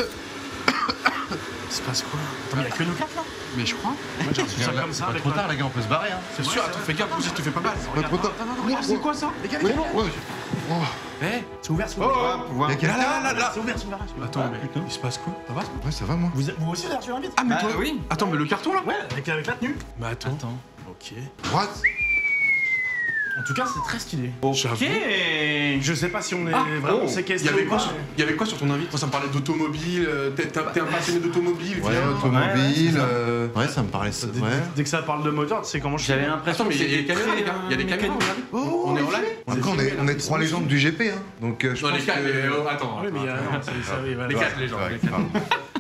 Il se passe quoi? Attends, mais il y a que nous 4 là? Mais je crois. Moi j'ai reçu ça comme ça. Pas trop tard, les gars, on peut se barrer. Hein. C'est sûr, attends, fais gaffe, si tu fais pas mal. Pas trop tard. C'est quoi ça? Les gars, les gars. Eh, C'est ouvert, c'est Oh, ouvert. là, C'est ouvert, c'est ouvert. attends, mais il se passe quoi? Ça va? Ouais, ça va, moi. Vous aussi, vous avez reçu l'invite? Ah, mais Bah toi oui. Attends, mais le carton là? Ouais, avec la tenue. Mais attends. Ok. What? En tout cas, c'est très stylé. J'avoue. Je sais pas si on est vraiment séquestré. Il y avait quoi sur ton invite? Moi, ça me parlait d'automobile. T'es un passionné d'automobile, Ouais, viens. automobile. Ouais, ça me paraît. Ouais. Dès que ça parle de moteur, tu sais comment je J'avais suis. l'impression Attends, mais que il y a des c'était caméras, les gars. Il y a des caméras, regardez. On est en live. Après, on est 3 légendes du GP, hein. Donc, je Non, pense les 4, mais que... attends. Oui, mais non, c'est ça, oui, voilà. Les 4 légendes. Ouais, pardon.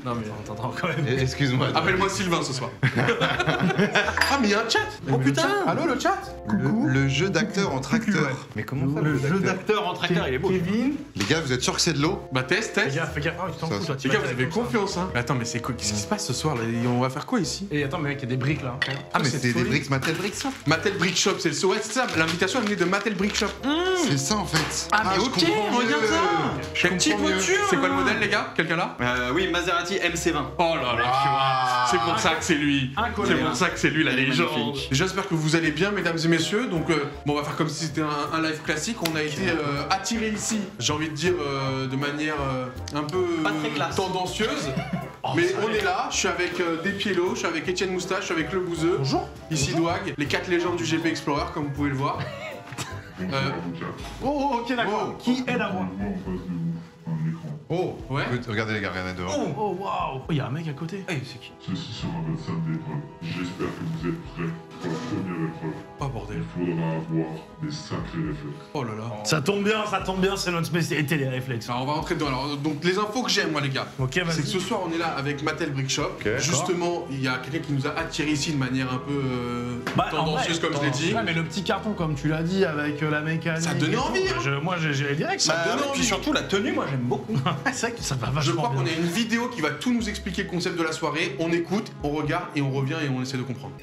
Non, mais on t'entend quand même. Excuse-moi. Appelle-moi Sylvain ce soir. Ah, mais il y a un chat. Oh putain. Allô, le chat? Le jeu d'acteur en tracteur. Mais comment ça, le jeu d'acteur d'acteur en tracteur, il est beau. Kevin. Les gars, vous êtes sûrs que c'est de l'eau? Bah, test. Fais gaffe. Ah, tu t'en Ça, fous, toi. Les gars, vous avez confiance, hein. Mais attends, mais c'est quoi? Qu'est-ce qui se passe ce soir là? On va faire quoi ici? Et attends, mais mec, il y a des briques là. Ah, mais c'est c'est des folie. bricks, Mattel Bricks, ça? Mattel Brick Shop, c'est le ouais, c'est ça. L'invitation elle venait de Mattel Brick Shop. C'est ça, en fait. Ah, mais je ok, comprends regarde mieux. ça. Quelle petite comprends mieux. voiture. C'est quoi le modèle, les gars? Quelqu'un là? Oui, Maserati MC20. Oh là là, tu vois. C'est pour ça que c'est lui. Incollé. C'est pour ça que c'est lui la Elle est légende. magnifique. J'espère que vous allez bien, mesdames et messieurs. Donc, bon, on va faire comme si c'était un live classique. On a été attirés ici, j'ai envie de dire de manière un peu Pas très classe. tendancieuse. Mais on est là, je suis avec Despiello, je suis avec Étienne Moustache, je suis avec Le Bouzeux. Bonjour. Ici Douag, les 4 légendes du GP Explorer, comme vous pouvez le voir. Oh, ok, d'accord. Qui est là, moi? Oh, Ouais. écoute, regardez les gars, regardez dehors. Oh, waouh. Oh, il y a un mec à côté. C'est qui? Ceci sera votre salle d'épreuve. J'espère que vous êtes prêts pour la première épreuve. Oh bordel. Il faudra avoir des sacrés réflexes. Oh là là. Ça tombe bien, c'est notre spécialité, les réflexes. Alors on va rentrer dedans. Alors, donc les infos que j'aime moi les gars, Ok, vas-y. c'est que ce soir on est là avec Mattel Brick Shop. Justement, il y a quelqu'un qui nous a attirés ici de manière un peu tendancieuse comme je l'ai dit. Ouais, mais le petit carton, comme tu l'as dit, avec la mécanique. Ça donnait et tout, envie, hein. Moi, j'ai direct. Ça donne Et envie. puis surtout, la tenue, moi, j'aime beaucoup. C'est vrai que ça va Je vachement crois qu'on bien. a une vidéo qui va tout nous expliquer le concept de la soirée. On écoute, on regarde et on revient et on essaie de comprendre.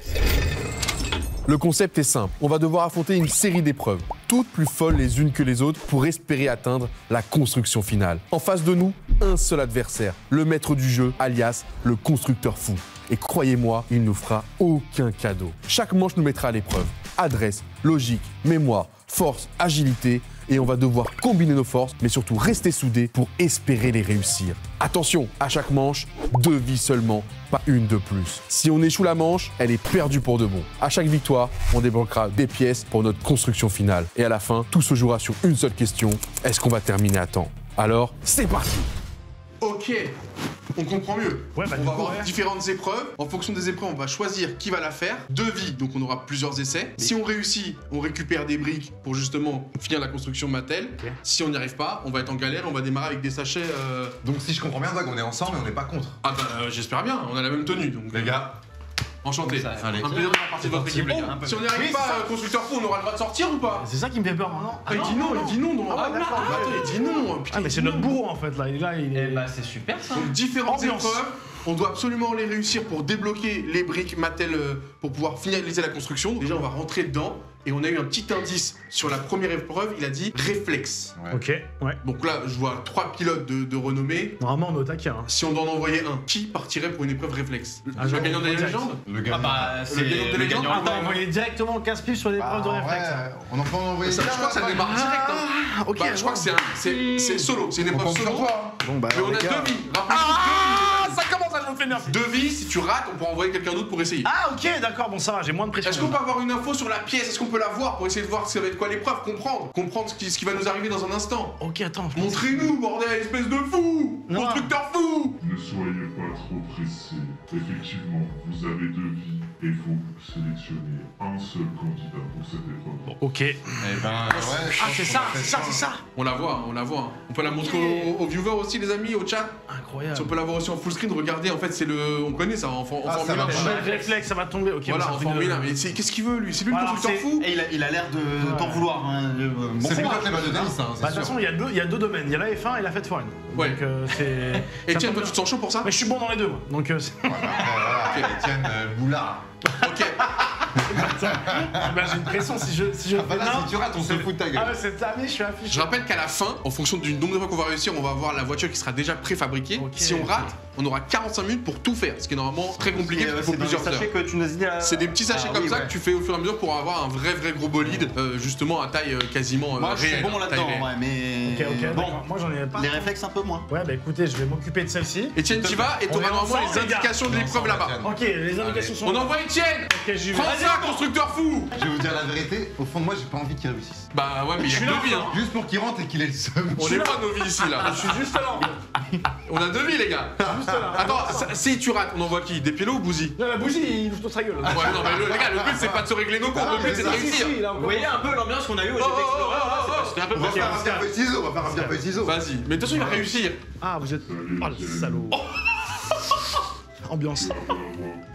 Le concept est simple. On va devoir affronter une série d'épreuves, toutes plus folles les unes que les autres, pour espérer atteindre la construction finale. En face de nous, un seul adversaire, le maître du jeu, alias le constructeur fou. Et croyez-moi, il ne nous fera aucun cadeau. Chaque manche nous mettra à l'épreuve. Adresse, logique, mémoire, force, agilité. Et on va devoir combiner nos forces, mais surtout rester soudés pour espérer les réussir. Attention, à chaque manche, 2 vies seulement, pas une de plus. Si on échoue la manche, elle est perdue pour de bon. À chaque victoire, on débloquera des pièces pour notre construction finale. Et à la fin, tout se jouera sur une seule question, est-ce qu'on va terminer à temps? Alors, c'est parti! Ok, on comprend mieux. Ouais, bah, on du va coup, avoir ouais. différentes épreuves. En fonction des épreuves, on va choisir qui va la faire. 2 vies, donc on aura plusieurs essais. Si on réussit, on récupère des briques pour justement finir la construction Mattel. Ok. Si on n'y arrive pas, on va être en galère, on va démarrer avec des sachets. Donc, si je comprends bien, Doug, on est ensemble et on n'est pas contre. Ah bah j'espère bien, on a la même tenue donc. Les gars, Enchanté. Ça, allez. Un plaisir de faire partie de votre équipe les gars. Si on n'y arrive pas, constructeur fou, on aura le droit de sortir ou pas? C'est ça qui me fait peur maintenant. Ah, il dit non, il dit non. Donc... Ah ouais, d'accord. Bah, attends, il dit non. Putain, Ah, mais il c'est dit notre non. bourreau en fait là. Il est là, il est. Eh bah, c'est super ça. Donc différentes Ambiance. épreuves, on doit absolument les réussir pour débloquer les briques Mattel pour pouvoir finaliser la construction. Déjà on va rentrer dedans et on a eu un petit indice sur la première épreuve, il a dit réflexe. ouais. Ok, ouais. Donc là je vois 3 pilotes de renommée. Normalement, on est au taquet. Hein. Si on doit en envoyer un, qui partirait pour une épreuve réflexe? Ah, Le genre, gagnant des direct. légendes? Le gars. Ah bah, c'est gagnant de le légende. gagnant. Ah, on va envoyer directement le casse-pipe sur l'épreuve de réflexe. hein. On en peut en envoyer Ça, je crois que ça démarre direct. Hein. ok, Bah, je crois que c'est solo, c'est une On épreuve compte sur solo. toi. Bon, bah, Mais on a les 2 gars. vies. Ah, ça commence à me faire nerf. 2 vies, si tu rates, on pourra envoyer quelqu'un d'autre pour essayer. Ah, ok, d'accord, bon, ça va, j'ai moins de pression. Est-ce qu'on peut avoir une info sur la pièce? Est-ce qu'on peut la voir pour essayer de voir ça va être quoi l'épreuve? Comprendre ce qui va nous arriver dans un instant. Ok, attends. Montrez-nous, bordel, espèce de fou! Non. Constructeur fou! Ne soyez pas trop pressés. Effectivement, vous avez 2 vies et vous sélectionnez un seul candidat pour cette épreuve. Ok. Eh ben, ouais. Ah, c'est ça, c'est ça, c'est ça. On la voit, on la voit. On peut la montrer aux viewers aussi, les amis, au chat. Incroyable. Si on peut la voir aussi en full screen, regardez, en fait, c'est le. On connaît ça en Ah, Formule ça 1. va. Le réflexe, ça va tomber. Ok, Voilà, ça en fait Formule de- 1. Mais qu'est-ce qu'il veut, lui? C'est lui le Voilà, constructeur c'est- fou? Et il a l'air de t'en vouloir. Hein. Bon C'est plutôt courage. que les balles de tennis, hein, Bah, de c'est toute sûr. façon, il y a deux domaines. Il y a la F1 et la fête foraine. Ouais. Donc, c'est. Et ça tiens, tombe toi, bien. tu te sens chaud pour ça? Mais je suis bon dans les deux, moi. Donc, Voilà, Étienne Boulard. Ok. Bah, j'ai une pression si je Ah bah fais là, non. si tu rates, on se fout de ta gueule. Ah ouais, c'est terminé, je suis affiché. Je rappelle qu'à la fin, en fonction du nombre de fois qu'on va réussir, on va avoir la voiture qui sera déjà préfabriquée. Ok. Si on rate, on aura 45 minutes pour tout faire, ce qui est normalement très compliqué parce qu'il faut C'est dans les plusieurs heures. sachets que tu nous as dit là. C'est des petits sachets Ah comme oui, ça ouais. que tu fais au fur et à mesure pour avoir un vrai gros bolide, justement à taille quasiment Moi, je suis réelle. bon taille là-dedans, réelle. ouais, mais. Ok, Bon, d'accord. Moi, j'en ai pas. les réflexes un peu moins. Ouais, bah écoutez, je vais m'occuper de celle-ci. Etienne, t'y vas et On t'auras est normalement ensemble, les les gars. indications de l'épreuve là-bas. Ok, les indications sont On là. envoie Etienne. Ok, j'y vais. Prends ça, constructeur fou. Je vais vous dire la vérité, au fond de moi, j'ai pas envie qu'il réussisse. Bah ouais, mais il y a Je suis que là, deux vies, hein. Juste pour qu'il rentre et qu'il ait le seum. On est pas nos vies ici là. Je suis juste là. On a deux vies, les gars. Juste là. Attends, si tu rates, on envoie qui? Des pélos ou Bouzy? Non, la bougie, il ouvre toute sa gueule. Ouais, non, mais les gars, le but c'est pas de se régler nos comptes, Ah, le but mais c'est de ça, réussir. là, Vous voyez un peu l'ambiance qu'on a eue au Oh, GP oh, Explorer, oh, oh, c'était un peu On va compliqué. faire un pierre feuille ciseaux, on va faire un pierre feuille ciseaux. Vas-y, mais de toute façon, il va réussir. Ah, vous êtes. Oh, le salaud. Ambiance. Tu vas avoir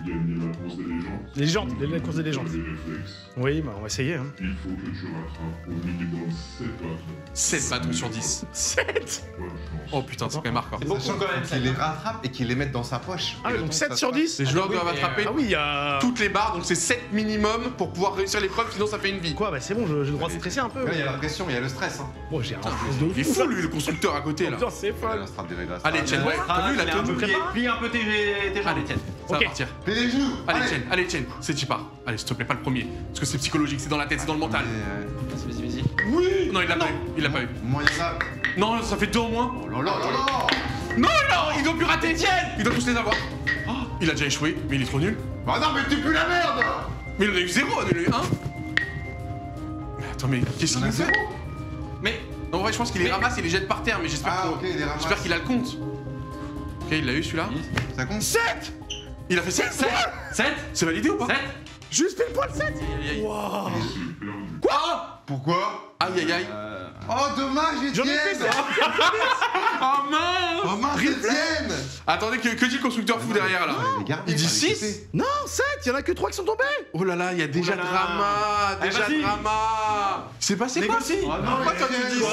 gagné la course des légendes. Les légendes, les courses des légendes. Les réflexes. Oui, bah, on va essayer. Hein. Il faut que tu rattrapes au minimum 7 bâtons. 7 bâtons sur 10. 7. Bonne chance. Oh putain, c'est quand même hardcore. C'est beaucoup Sachant quand même, qu'il les rattrape et qu'il les mette dans sa poche. Ah, Et mais le donc temps 7 que ça sur se passe. 10. Les joueurs oui, doivent mais, attraper Ah oui, il y a. toutes les barres, donc c'est 7 minimum pour pouvoir réussir l'épreuve, sinon ça fait une vie. Quoi, bah c'est bon, j'ai le droit de stresser un peu. Là, il y a la pression, il y a le stress. Hein. Bon, j'ai un stress de Il est fou lui, le constructeur à côté là. Putain, c'est Il y a folle. la strat des règles. Allez, Etienne, ouais, t'as vu la tenue? Plie un peu tes jambes. Allez, Etienne, ça Ok. va partir. Fais les genoux. Allez, Etienne, c'est tu pars. Allez, s'il te plaît, pas le premier. Parce que c'est psychologique, c'est dans la tête, c'est dans le mental. Vas-y, vas-y. Oui. Non, il l'a pas eu. Il l'a pas eu. Moi, il y en a. Non, ça fait 2 en moins. Oh là là là là. Non, il doit plus rater Etienne. Il doit tous les avoir. Oh, il a déjà échoué, mais il est trop nul. Bah non, mais tu pues la merde. Mais il en a eu 0, il en a eu 1. Mais attends, mais qu'est-ce qu'il Il en a nous fait? 0. Mais en vrai, je pense qu'il les ramasse et les jette par terre, mais j'espère Ah, que- ok, il les ramasse. j'espère qu'il a le compte. Ok, il l'a eu celui-là. Ça compte. 7. Il a fait 7. 7. C'est validé ou pas? 7. Juste pile poil 7. Aïe, aïe. Waouh. C'est perdu. Quoi? Pourquoi? Aïe aïe aïe. Oh, dommage, J'en ai fait Etienne. ça. Oh mince. Oh mince, Etienne. Attendez, que dit le constructeur fou derrière là? Il dit 6. Non, 7, il y en a que 3 qui sont tombés. Oh là là, il y a déjà Oh là là. drama. Allez, Déjà vas-y. drama. C'est passé quoi? Négocie. Oh non, pas quand tu dis 7.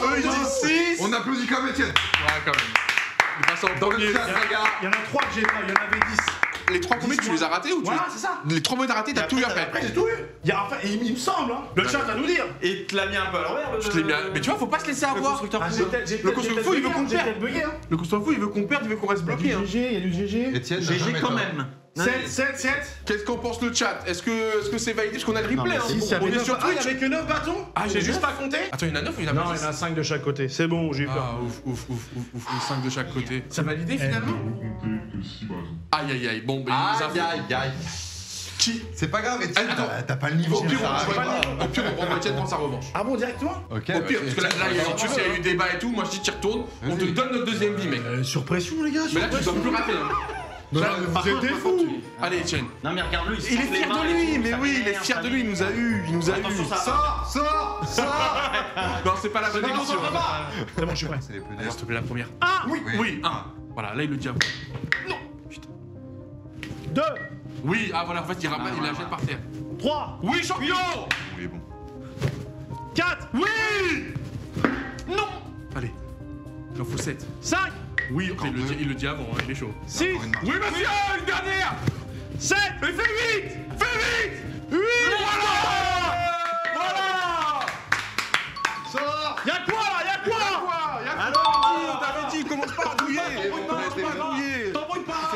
Eux ils disent 6. On applaudit comme Etienne. Ouais, quand même. Il passe en Dans le premier. chat, regarde. Il y en a 3 que j'ai pas, il y en avait 10. Les 3 premiers, tu les as ratés ou tu Voilà, c'est ça. Les 3 premiers t'as ratés, t'as tout eu après. Après, j'ai tout eu. Il y a, enfin, il me semble, hein. Le chat va nous dire. Et tu l'as mis un peu à l'envers. Je te l'ai mis à- Mais tu vois, faut pas se laisser avoir. constructeur Ah, fou. Le constructeur fou, il veut qu'on J'ai perde. peut-être bugué, hein. Le constructeur fou, il veut qu'on perde, il veut qu'on reste bloqué. Hein. Il y a du GG. Etienne, t'as GG jamais quand tort. même. 7. Qu'est-ce qu'en pense le chat? Est-ce que c'est validé? Parce qu'on a le replay. mais Hein. Si, ça On avait est 9 sur Ah, il y Twitch. avait que 9 bâtons. Ah, J'ai j'ai juste neuf. pas compté. Attends, il y en a 9 ou il y en a Non, pas il y 10? en a 5 de chaque côté. C'est bon, j'ai eu peur. Ah, ouf, 5 de chaque côté. C'est validé finalement? Ne compter que 6 bâtons. Aïe aïe aïe, bon, bah, il nous a fait. Aïe, aïe. Qui? C'est pas grave, Etienne, Attends. t'as pas le niveau. Au pire, ça on arrive. au pire, on prend Etienne prendre sa revanche. Ah bon, directement? Ok. Au pire, parce que là, il y a tu sais, il y a eu débat et tout. Moi, je dis, tu retournes. On te Vas-y. donne notre deuxième vie, mec. Sur pression, les gars. Mais là, tu dois plus rater. Hein. Vous êtes des fous. Allez, Etienne. Non, mais regarde-le, Il est fier de lui, mais oui, il est fier de lui. Il nous a eu. Il nous a eu. Attention, ça. Sors. Non, c'est pas la bonne émission. C'est bon, je suis prêt. C'est les plus Allez, s'il te plaît, la première. Oui. Oui, 1. Voilà, là, il le dit à vous. Non. Putain. 2, Oui, ah voilà, en fait, il ramasse, il la jette par terre. 3, Oui, champion. Oui, bon. 4, Oui. Non. Allez. Il en faut 7. 5, Oui, ok, il le dit avant, hein, il est chaud. 6, Encore une marche. Oui, monsieur, une dernière. 7, Mais fais vite. Fais vite. 8. Voilà. Sors. Y'a quoi là? Y'a quoi? On t'avait dit, commence pas à douiller. Commence pas à douiller. T'embrouille pas.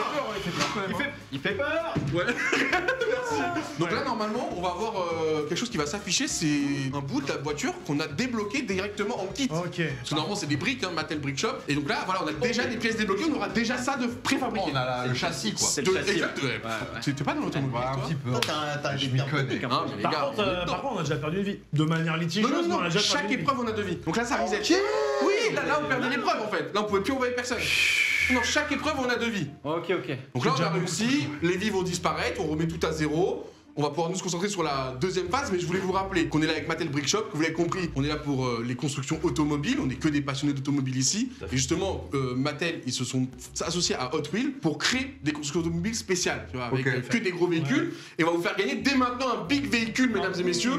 Il fait peur. Ouais. Merci. Donc là, normalement, on va avoir quelque chose qui va s'afficher. C'est un bout de la voiture qu'on a débloqué directement en kit. Ok. Parce que normalement, c'est des briques, hein, Mattel Brick Shop. Et donc là, voilà, on a déjà des pièces débloquées. On aura déjà ça de préfabriqué. On a le châssis, quoi. C'est le châssis. Exact. Ouais. C'était pas dans l'automobile, Ouais, un toi petit peu. Toi, t'as Je des m'y termes connais. techniques, un Hein, peu. mais les Par gars, contre, on est dedans. on a déjà perdu une vie. De manière litigieuse, Non, mais on a déjà chaque perdu une vie. épreuve on a 2 vies. Donc là ça reset. Oui, là on perdait l'épreuve en fait. Là on pouvait plus envoyer personne. Non, chaque épreuve on a 2 vies. Ok. Donc là on a réussi, les vies vont disparaître, on remet tout à zéro. On va pouvoir nous se concentrer sur la deuxième phase, mais je voulais vous rappeler qu'on est là avec Mattel Brick Shop, que vous l'avez compris, on est là pour les constructions automobiles, on n'est que des passionnés d'automobile ici. Et justement, Mattel, ils se sont associés à Hot Wheels pour créer des constructions automobiles spéciales, tu vois, avec Ok. que des gros véhicules. Et on va vous faire gagner dès maintenant un big véhicule, mesdames et messieurs.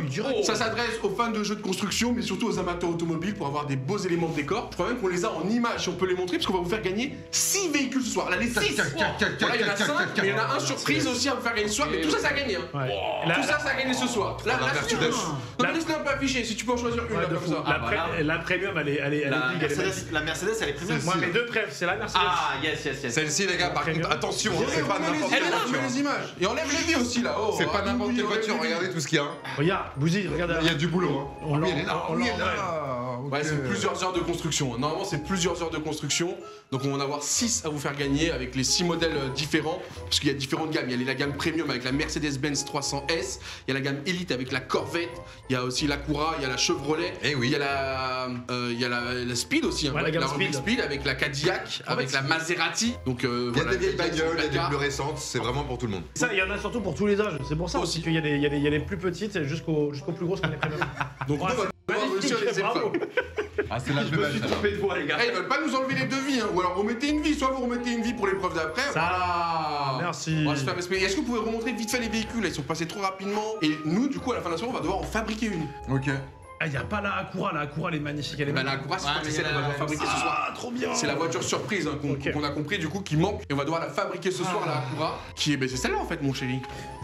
Ça s'adresse aux fans de jeux de construction, mais surtout aux amateurs automobiles pour avoir des beaux éléments de décor. Je crois même qu'on les a en images, si on peut les montrer, parce qu'on va vous faire gagner 6 véhicules ce soir. Là, les 6 Voilà, il y en a 5, mais il y en a un surprise aussi à vous faire gagner ce soir, mais tout ça, ça a gagné. Hein. Ouais. Tout ça, ça a gagné ce soir. Là, La si tu veux. Mercedes. Non, mais laisse-le un peu afficher, si tu peux en choisir une, là, comme ça. Ah, voilà. La premium, elle est La big, elle est Mercedes, la Mercedes, elle est premium. Moi, mes deux preuves, c'est la Mercedes. Ah, yes. Celle-ci, les gars, par Premium. contre, attention, hein, Et c'est pas remets n'importe les quelle images, voiture. remets les images. Et enlève les vies aussi, là. Oh, C'est pas ah, n'importe oui, quelle enlève voiture, les vies. regardez tout ce qu'il y a. hein. Regarde, Bouzy, regarde. Il y a du boulot. Hein. On Oui, l'a- elle est là. on Oui, l'a- elle est là. Ouais, Ok. c'est plusieurs heures de construction. Normalement, c'est plusieurs heures de construction. Donc, on va en avoir 6 à vous faire gagner avec les 6 modèles différents. Parce qu'il y a différentes gammes. Il y a la gamme Premium avec la Mercedes-Benz 300S. Il y a la gamme Elite avec la Corvette. Il y a aussi l'Acura. Il y a la Chevrolet. Eh oui. Il y a la Speed aussi. Hein, Ouais, la gamme rubrique Speed. avec la Cadillac, avec la Maserati. Donc, Il y a voilà, des vieilles Cadillac, bagnoles, il y a des Dakar. plus récentes, c'est vraiment pour tout le monde. Ça, il y en a surtout pour tous les âges. C'est pour ça aussi qu'il y a les plus petites jusqu'aux plus grosses qu'on est premium. Donc, nous, on va devoir réussir les Bravo. épreuves. Ah, c'est la Je me suis trompé de voix, les gars. Eh, ils veulent pas nous enlever les devis, hein. Ou alors remettez une vie, soit vous remettez une vie pour l'épreuve d'après. Ça, Voilà. merci. On va se faire respecter. Est-ce que vous pouvez remontrer vite fait les véhicules? Ils sont passés trop rapidement. Et nous, du coup, à la fin de la soirée, on va devoir en fabriquer une. Ok. Ah, il n'y a pas la Acura, elle est magnifique, elle est Bah, la magnifique. Acura, c'est pas celle qu'on va devoir fabriquer ce soir. Ah, trop bien. C'est la voiture surprise hein, Ok. qu'on a compris du coup qui manque et on va devoir la fabriquer ce soir la Acura qui est c'est celle-là en fait mon chéri.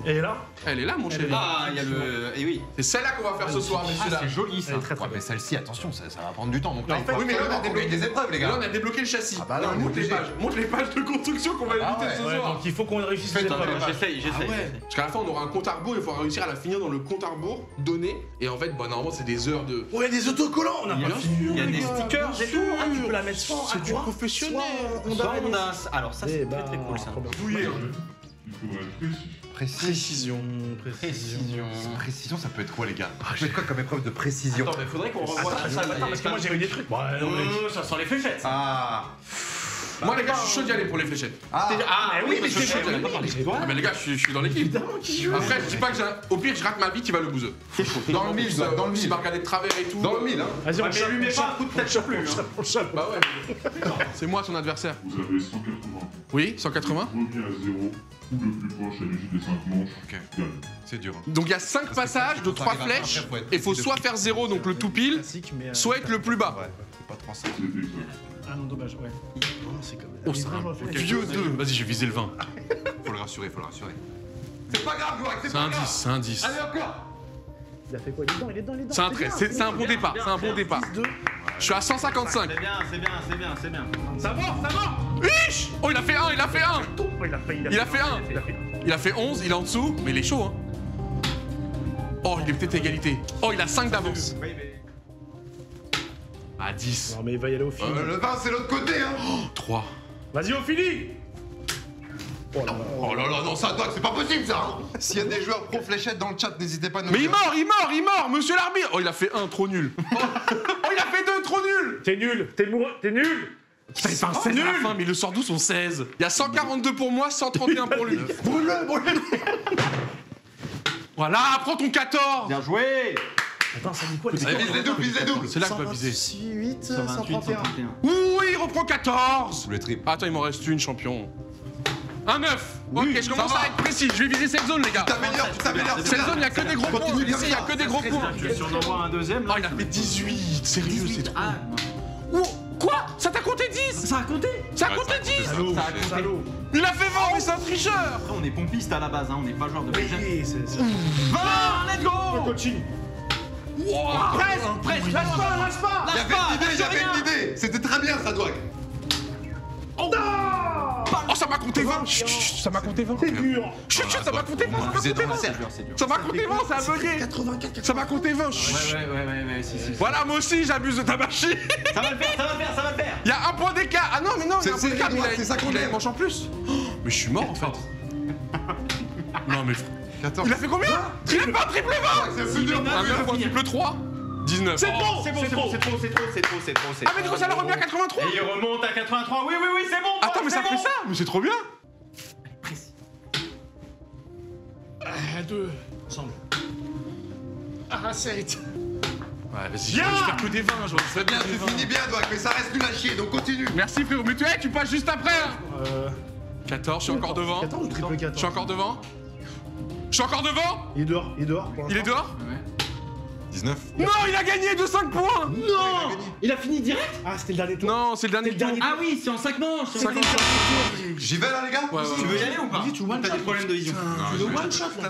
Et là, Elle est là mon chéri. Ah, il y a le. Eh oui. C'est celle-là qu'on va faire ce soir messieurs dames. joli elle est très très Ouais, mais belle. celle-ci, attention, ça va prendre du temps. Donc là, En il fait, faut oui, mais là, on a absolument qu'on gagne des épreuves, les Là gars. on a débloqué le châssis. Ah bah là, on est montre les obligé. pages. Montre les pages de construction qu'on va Ah éviter ouais. ce Ouais, soir. donc il faut qu'on réussisse ces Faites un épreuves. J'essaye. Ah ouais. Parce qu'à la fin on aura un compte à rebours, il faudra réussir à la finir dans le compte à rebours donné. Et en fait bah normalement c'est des heures de. Oh, il y a des autocollants, on a Bien pas sûr, fini. Il y a les des gars, stickers bien et tout. sûr. Ah, tu peux la mettre soit C'est du Acura, professionnel. soit Honda. Honda. Alors, ça, c'est très très cool ça. Trop bien. Douillé, hein. Il faudra être précis. Précision. Précision, ça peut être quoi, les gars Ça peut être quoi comme épreuve de précision Attends, mais faudrait qu'on revoie Attends, parce que moi j'ai eu des trucs. Ouais, non, mais- Ça sent les fléchettes. Ah. Moi les gars je suis chaud d'y aller pour les fléchettes. Ah. Ah, oui, mais je c'est suis chaud. chaud. Ah mais les gars je suis dans l'équipe. Après je dis pas que au pire je rate ma vie qui va le bouseux. Dans le mille, dans le Il mille. va regarder de travers et tout. Dans le mille, hein. Vas-y, Ouais, mais lui mets pas un coup de tête non plus. On chope. Bah ouais. C'est moi son adversaire. Vous avez 180 points. Oui, 180. Revient à 0 ou le plus proche à l'issue des 5 manches. Ok. Gagne. C'est dur. hein. Donc il y a 5 passages de 3 flèches. Et faut soit faire 0 donc le tout pile, Classique, mais. soit être le plus bas. Ouais, c'est pas 300. C'est exact. Ah non, dommage, ouais. Oh, c'est comme. Oh, c'est un vieux 2. Vas-y, je vais viser le 20. Faut le rassurer, faut le rassurer. C'est pas grave, Gorak, c'est C'est pas un grave. 10, c'est un 10. Allez, encore. Il a fait quoi? Il est dedans. C'est un 13, c'est un bon départ, c'est un bon départ. 2. Je suis à 155. C'est bien. Ça va. Ish Oh, il a fait 1, il a fait 1. Oh, il a fait. Il a fait un. Il a fait 11, il est en dessous, mais il est chaud, hein. Oh, il est peut-être à égalité. Oh, il a 5 d'avance. À 10. Non, mais il va y aller au fil. Le 20, c'est l'autre côté, hein. 3. Vas-y, au fili. Oh là là. Oh là là, non, ça doit, c'est pas possible, ça. hein. S'il y a des joueurs pro fléchettes dans le chat, n'hésitez pas à nous Mais dire. il mord, monsieur l'arbitre. Oh, il a fait 1, trop nul. Oh, il a fait 2, trop nul. T'es nul. T'es nul. Putain, il fait un 16 à la fin, mais il le sort d'où son 16? Il y a 142 pour moi, 131 pour lui. Brûle-le. Voilà, prends ton 14. Bien joué. Attends, ça dit quoi les Allez, vise les doubles, vise les doubles. C'est là qu'on va viser. 128, 128, 131. 131. Oui, il reprend 14. Ou le triple. Attends, il m'en reste une, champion. Un 9. Ok, je commence ça va. à être précis. Je vais viser cette zone, les gars. T'améliores, tu t'améliores. Cette zone, il y a que des gros points. Continue comme Ici, il y a ça. que des gros points. Si on envoie un deuxième, Oh, là. il a fait 18. Sérieux, c'est trop. Ah, Oh, quoi? Ça t'a compté 10? ça a compté. Ça a compté 10? Ça a compté. Salaud. Il a fait 20, mais c'est un tricheur. Après, on est pompiste à la base, hein. On n'est pas joueur de fléchettes. Oui, c'est. 20, let's Le go. coaching. Presque. Lâche pas. Il y avait une idée, il y avait une idée. C'était très bien, ça, Doig. Oh, ça m'a compté 20. Chut, chut, ça m'a compté 20. C'est dur. Chut, chut, ça m'a compté 20. Ça m'a Vous êtes compté dans 20. le cercle. C'est dur. Ça m'a compté 20, ça a bugué. 84. Ça m'a compté 20. Chut. Ouais, si. Voilà, moi aussi, j'abuse de ta machine. Ça va le faire. Il y a un point d'écart. Ah non, mais non, il y a un C'est point d'écart. Edouard, c'est ça qu'on Il a aime. une manche en plus. Oh, mais je suis mort en fait. Non, mais. 14. Il a fait combien? Il a pas un triple 20. C'est plus dur. Un 9 ou un triple 3? 19. C'est bon. C'est trop. Ah, mais du coup, ça l'a remis à 83. Et il remonte à 83. Oui, c'est bon. Attends, mais ça c'est fait bon. ça. Mais c'est trop bien. 2. Ensemble. Ah, 7. Ouais, vas-y, Viens. je vais faire que des 20. Je vais C'est bien, tu finis bien, Doig, mais ça reste nul à chier, donc continue. Merci frérot, mais tu passes juste après. 14, je suis encore devant. 14 ou triple 14? Je suis encore devant. Je suis encore devant. Il est dehors. Il est dehors. 19. Non, il a gagné de 5 points. Non. Il a fini direct. Ah, c'était le dernier tour. Non, c'est le dernier tour. Ah oui, c'est en 5 manches. J'y vais là, les gars. Ouais, ouais, Tu veux y ouais. aller ou pas? Vas-y, tu one T'as des shot. problèmes de vision. Tu veux one shot là.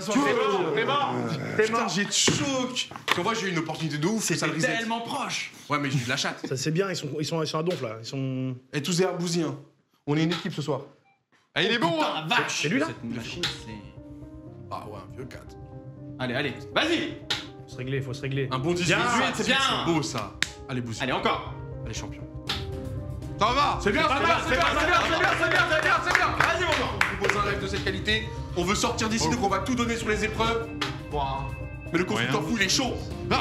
T'es mort. Putain, j'ai de choc. Parce qu'en vrai, j'ai eu une opportunité de ouf. Ça le C'était reset. tellement proche. Ouais, mais j'ai eu de la chatte. Ça c'est bien, ils sont à donf là. Ils sont. Et tous des arbousiers. Hein. On est une équipe ce soir. Ah, il est bon, hein. Putain, la vache. C'est lui, là Cette machine, c'est... Ah ouais, un vieux 4. Allez, allez. Vas-y. Faut se régler, faut se régler. Un bon 18. Bien, c'est bien. C'est beau ça. Allez, Bouzy. Allez, encore. Allez, champion. Ça va. C'est bien, c'est bien, c'est bien, c'est bien, c'est bien, c'est bien, c'est bien, c'est bien. Vas-y, mon gars. On propose un live de cette qualité. On veut sortir d'ici, donc on va tout donner sur les épreuves. Mais le constructeur fou, il est chaud.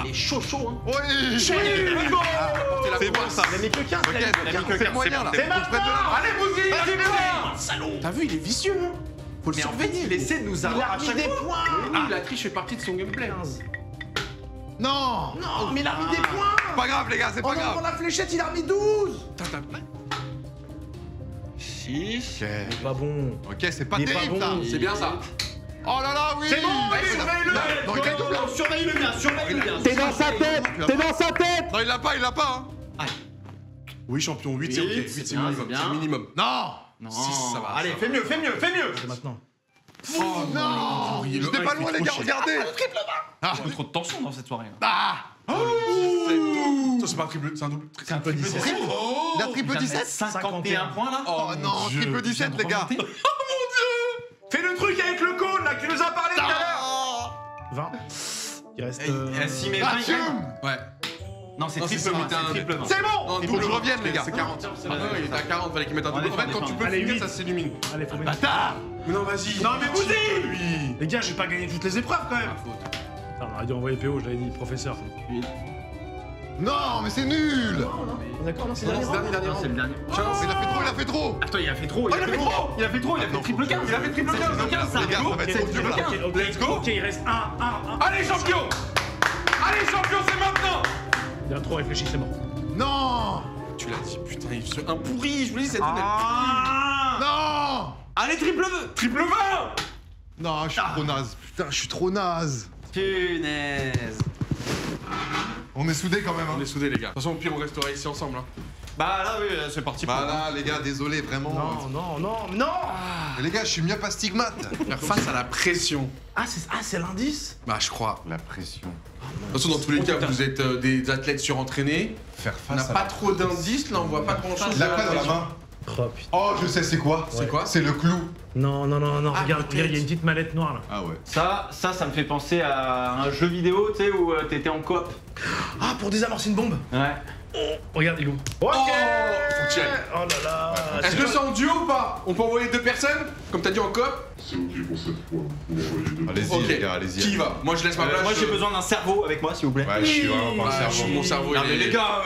Il est chaud, hein. Oui. C'est bon ça. Il a mis que 15. Ok, c'est moyen là. C'est maintenant. Allez, Bouzy. Vas-y, vas-y. Salaud. T'as vu, il est vicieux. Hein. Faut le surveiller. Il essaie de nous avoir à chaque fois. points. Oui, la triche fait partie de son gameplay. 15. Non. Non, mais il a mis des points. Pas grave, les gars, c'est pas grave. la fléchette, il a mis 12. Putain, t'as 6. Ok. Pas bon. Ok, c'est pas Il est pas terrible bon. ça. C'est bien ça. Oh là là, oui. C'est bon, il surveille-le. Non, il gagne double. Surveille-le bien, surveille-le bien. T'es dans sa tête. T'es dans sa tête. Non, il l'a pas. Hein. Oui, champion, 8 c'est ok. 8 c'est c'est bien, minimum. c'est bien. C'est minimum. Non. Non. 6, ça va. Allez, fais mieux. C'est maintenant. Oh Non. il est J'étais pas loin, les gars, regardez. J'ai trop de tension dans cette soirée. Ah. Ça, c'est pas un triple, c'est un double. C'est un peu 17. Il a triple 17. 51 points là. Oh non, triple 17, les gars. Fais le truc avec le call là, tu nous as parlé tout à l'heure. 20. Il reste. Si, mais Ah, 20. tiens. Ouais. Non, c'est Non, c'est triple 20. ça, C'est triple 20. C'est bon. Non, Il faut que je revienne, les gars. C'est 40. Ah non, il était à 40, fallait qu'il mette un On double. En fait, défend, quand tu peux Allez, finir, 8. ça s'illumine. Allez, faut bien. Bâtard. Mais non, vas-y. Non, mais Bouzy. Lui. Les gars, j'ai pas gagné toutes les épreuves quand même. Ma faute. Putain, on aurait dû envoyer PO, je l'avais dit, professeur. Non, mais c'est nul. D'accord, non, c'est Non, c'est dernier. dernier. C'est le dernier. Il a fait trop. Attends, il a fait trop. Il a fait fait triple 15. Il a fait triple 15. Les gars, ça va être trop dur là. Let's go. Ok, il reste un. Allez, champion. Allez, champion, c'est maintenant. Il a trop réfléchi, c'est mort. Non. Tu l'as dit, putain, il se... un pourri, je vous dis, c'est honnête. Non. Allez, triple 20. Triple 20. Non, je suis trop naze. Putain, je suis trop naze. Punaise. On est soudés quand même, On est hein. soudés, les gars. De toute façon, au pire, on restera ici ensemble. Hein. Bah là, oui, c'est parti. Bah là, les gars, désolé, vraiment. Non. Mais les gars, je suis mieux pas stigmate. Faire face à la pression. Ah, c'est l'indice. Bah, je crois. La pression. De toute façon, dans tous les cas, vous êtes des athlètes surentraînés. Faire On n'a face à pas trop d'indices, là, on voit pas grand chose. Il a quoi dans la main? Oh putain. Oh, je sais, c'est quoi? C'est quoi? C'est le clou. Non, regarde, peut-être. il y a une petite mallette noire là. Ah ouais. Ça me fait penser à un jeu vidéo, tu sais, où t'étais en coop. Ah, pour désamorcer une bombe. Ouais. Regarde, il est où? Oh, faut que tu y ailles. Oh là là. Est-ce que c'est en duo ou pas? On peut envoyer 2 personnes? Comme t'as dit en coop? C'est ok pour cette fois. Vous envoyez deux. Allez-y, Ok. les gars, allez-y. Qui y va? Moi, je laisse ma place. Moi j'ai besoin d'un cerveau avec moi, s'il vous plaît. Ouais, je suis vraiment pas Ah, un cerveau. mon cerveau, Non il mais est... les gars,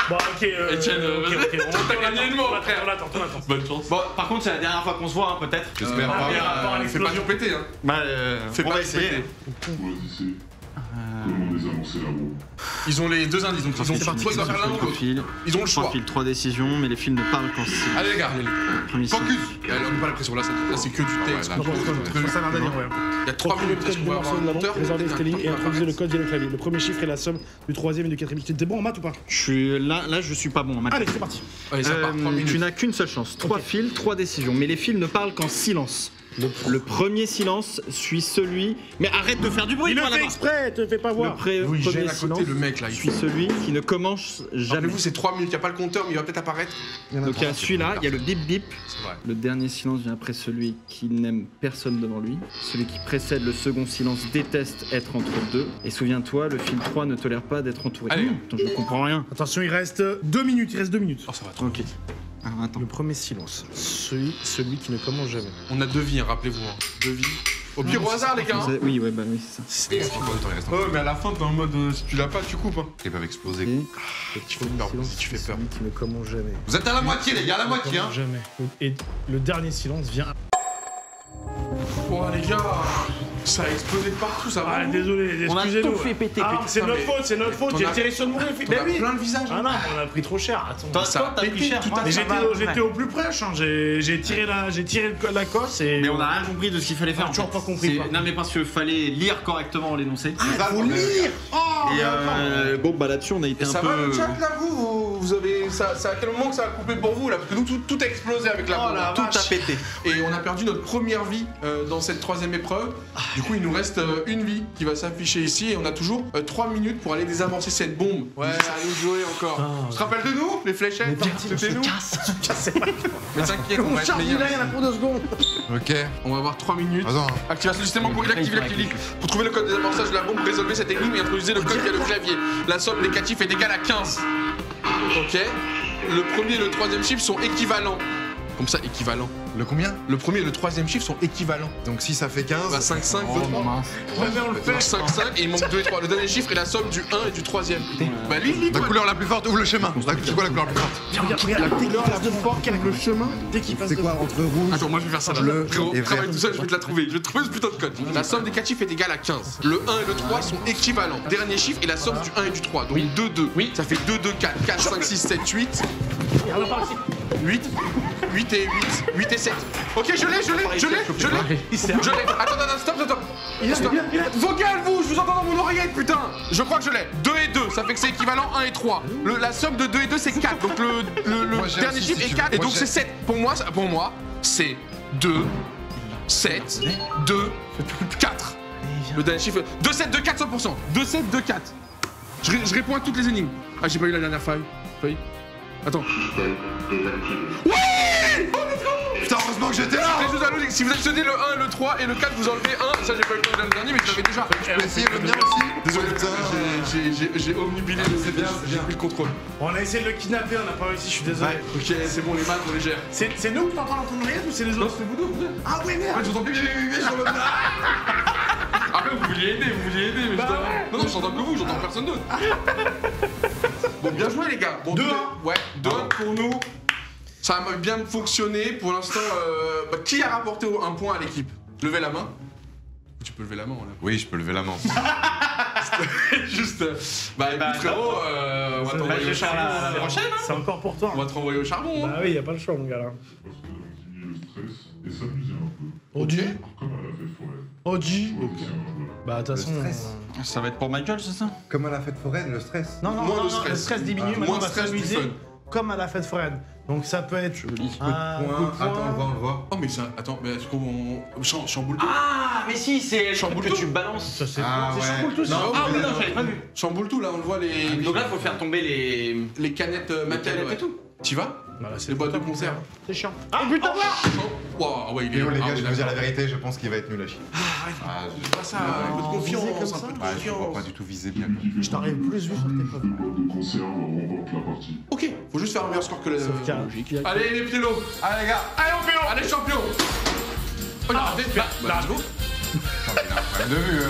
Bon, ok. Etienne, ok. t'as gagné une mort, frère. On attend. Bonne chance. Bon, par contre c'est la dernière fois qu'on se voit, hein, peut-être. J'espère Ah, pas. bien. rapport à Fais pas l'explosion. tout péter, hein. Bah, Fais on pas va tout essayer. péter. Choisissez. Comment désamorcer la bombe? Ils ont les 2 indices, donc ils ont soit ils doivent faire l'un ou l'autre. Ils ont le choix. 3 décisions, mais les fils ne parlent qu'en 6. Allez, les gars. Premier Focus. On pas la pression, là, c'est que du texte. là, que du truc. Ça va venir, ouais. Il y a 3 minutes, est-ce qu'on va avoir un monteur? Réservez cette ligne et introduisez le code via le clavier. Le premier chiffre est la somme du troisième et du quatrième. T'es bon en maths ou pas? Je suis là, je suis pas bon en maths. Allez, c'est parti. Allez, ça part, 3 minutes. Tu n'as qu'une seule chance. 3 fils, 3 décisions. Mais les fils ne parlent qu'en silence. Le premier silence suit celui. Mais arrête de faire du bruit, Il le toi, fait là-bas. exprès, te fais pas Le voir. Oui, premier gêne à silence côté, le mec, là, il suit faut... celui qui ne commence jamais. Rappelez-vous, c'est 3 minutes, il n'y a pas le compteur, mais il va peut-être apparaître. Donc il y a celui-là, il y a le bip bip. C'est vrai. Le dernier silence vient après celui qui n'aime personne devant lui. Celui qui précède le second silence déteste être entre deux. Et souviens-toi, le fil 3 ne tolère pas d'être entouré. Allez. Attends, je comprends rien. Attention, il reste 2 minutes. Il reste 2 minutes. Oh, ça va trop. Ok. Alors attends. Le premier silence. Celui qui ne commence jamais. On a 2 vies, hein, rappelez-vous. 2 vies. Au pire, au hasard, les gars. hein. Oui, ouais, bah oui, c'est ça. Ouais, mais à la fin, t'es en mode si tu l'as pas, tu coupes. Hein. Ils peuvent exploser. Et Tu fais peur, Silence, tu fais peur. Celui qui ne commence jamais. Vous êtes à la moitié, les gars, à la moitié, hein. Commence jamais. Et le dernier silence vient. Oh, les gars. Ça a explosé de partout, ça va. Ah, désolé, On a excusez-nous. tout fait péter, Ah, putain. c'est notre faute, c'est notre faute. T'en J'ai as- tiré sur le mauvais fil. T'en Mais as oui. plein le visage. Ah non, on a pris trop cher. Attends. Toi, Ça a t'as pris pété cher. tout moi, à Mais ça va, j'étais ouais. au plus proche. Hein. J'ai tiré la cosse et. Mais on a rien compris de ce qu'il fallait faire. Ah, toujours pas compris, C'est- quoi. Non, mais parce qu'il fallait lire correctement l'énoncé. Faut lire. Oh. Et bon, bah là-dessus, on a été Et un ça peu. va le chat là, vous avez. C'est à quel moment que ça a coupé pour vous là? Parce que nous, tout a explosé avec la bombe. Tout a pété. Et on a perdu notre première vie dans cette troisième épreuve. Du coup, il nous reste une vie qui va s'afficher ici et on a toujours 3 minutes pour aller désamorcer cette bombe. Ouais, allez jouer encore. Tu te rappelles de nous, les fléchettes? C'était nous. Mais t'inquiète, on va être meilleurs. Il y en a pour 2 secondes. Ok. On va avoir 3 minutes. Attends. Activation du système en cours, activez la clé. Pour trouver le code désamorçage de la bombe, résolvez cette énigme et introduisez le code via le clavier. La somme négative est égale à 15. Ok. Le premier et le troisième chiffre sont équivalents. Comme ça, équivalent. Le combien? Le premier et le troisième chiffre sont équivalents. Donc si ça fait 15. Bah 5, 5, 2, 3. On le fait. 5, 5 et il manque 2 et 3. Le dernier chiffre est la somme du 1 et du troisième. Bah lis La toi. couleur la plus forte, ouvre le chemin. C'est quoi la couleur la plus forte? Regarde la couleur, la forte avec le chemin. Dès qu'il passe. C'est quoi entre rouge? Attends, moi je vais faire ça là. Bleu Frérot, et travaille vert. tout seul, je vais te la trouver. Je vais te trouver ce putain de code. La somme des 4 chiffres est égale à 15. Le 1 et le 3 sont équivalents. Dernier chiffre est la somme du 1 et du 3. Donc 2, 2. Oui. Ça fait 2, 2, 4, 4, 5, 6, 7, 8. 8 et 8 et 7. Ok, je l'ai. Attends, stop. Vocal, vous, je vous entends dans mon oreillette, putain. Je crois que je l'ai. 2 et 2, ça fait que c'est équivalent 1 et 3. La somme de 2 et 2, c'est 4. Donc le Moi, j'ai dernier aussi, chiffre si est tu 4. veux. Et Moi, donc j'ai- c'est 7. Pour moi, c'est 2, 7, 2, 4. Le dernier chiffre. 2, 7, 2, 4, 100%. 2, 7, 2, 4. Je réponds à toutes les énigmes. Ah, j'ai pas eu la dernière feuille. Attends. Putain, heureusement que j'étais là. Très juste à la logique. Si vous actionnez le 1, le 3 et le 4, vous enlevez 1. Ça, j'ai pas eu le temps de le dernier, mais je l'avais déjà. Je peux essayer le mien aussi? Désolé, Putain. j'ai omnubilé le C'est bien, c'est j'ai bien. pris le contrôle. On a essayé de le kidnapper, on n'a pas réussi, je suis désolé. Ok, c'est bon, les maths, on les gère. C'est nous que t'entends dans ton oreillette ou c'est les Non, autres? c'est vous deux. Ah ouais, merde. J'entends plus. Après, vous vouliez aider, mais Bah je Non, j'entends que vous, j'entends personne d'autre. Bon, bien joué, les gars. Bon, 2-1. Ouais, 2-1 pour nous. Ça a bien fonctionné. Pour l'instant, qui a rapporté un point à l'équipe? Levez la main. Tu peux lever la main, là. Oui, je peux lever la main. Juste. Bah, écoute, frérot, on va t'envoyer au charbon. C'est encore pour toi. On va te renvoyer au charbon. Bah oui, y a pas le choix, mon gars là. Parce que diminuer le stress et s'amuser un peu, Audi. comme à la fête foraine. Audi. Faut aussi un peu. Bah, de toute façon. stress. Ça va être pour Michael, c'est ça? Comme à la fête foraine, le stress. Non, Moins de le stress. stress diminue, Ah, maintenant moins on de va stress, du s'amuser fun. comme à la fête foraine. Donc ça peut être un coup de Point. poing. Attends, on le voit. Oh, mais ça. Attends, mais est-ce qu'on. Chamboule tout. Ah, mais si, c'est le Chamboule truc que tout. tu balances. Ça c'est Ah, c'est ouais. chamboule tout, ça. Non, Ah oui, non, j'avais pas vu. Chamboule tout, là, on le voit les. Donc là, faut faire tomber les canettes Mattel canettes ouais. et tout. T'y vas? Bah, là, c'est Les boîtes de conserve. C'est chiant. Ah putain, Wow, ouais, il est. Et oh, les ah, gars, oui, je vais vous dire la d'accord. vérité, je pense qu'il va être nul à chier. Ah, Pas ça, un peu de confiance, visez comme un ça. peu de je vois confiance. pas du tout viser bien. Je t'aurais plus vu sur tes preuves. Les boîtes de conserve remportent la partie. Ok, faut juste faire un meilleur score que la. Sauvegarde. Allez, les pélos. Allez, les gars. Allez, on pélo. Allez, champion. Oh, il a raté. Bah, let's go. Problème de vue.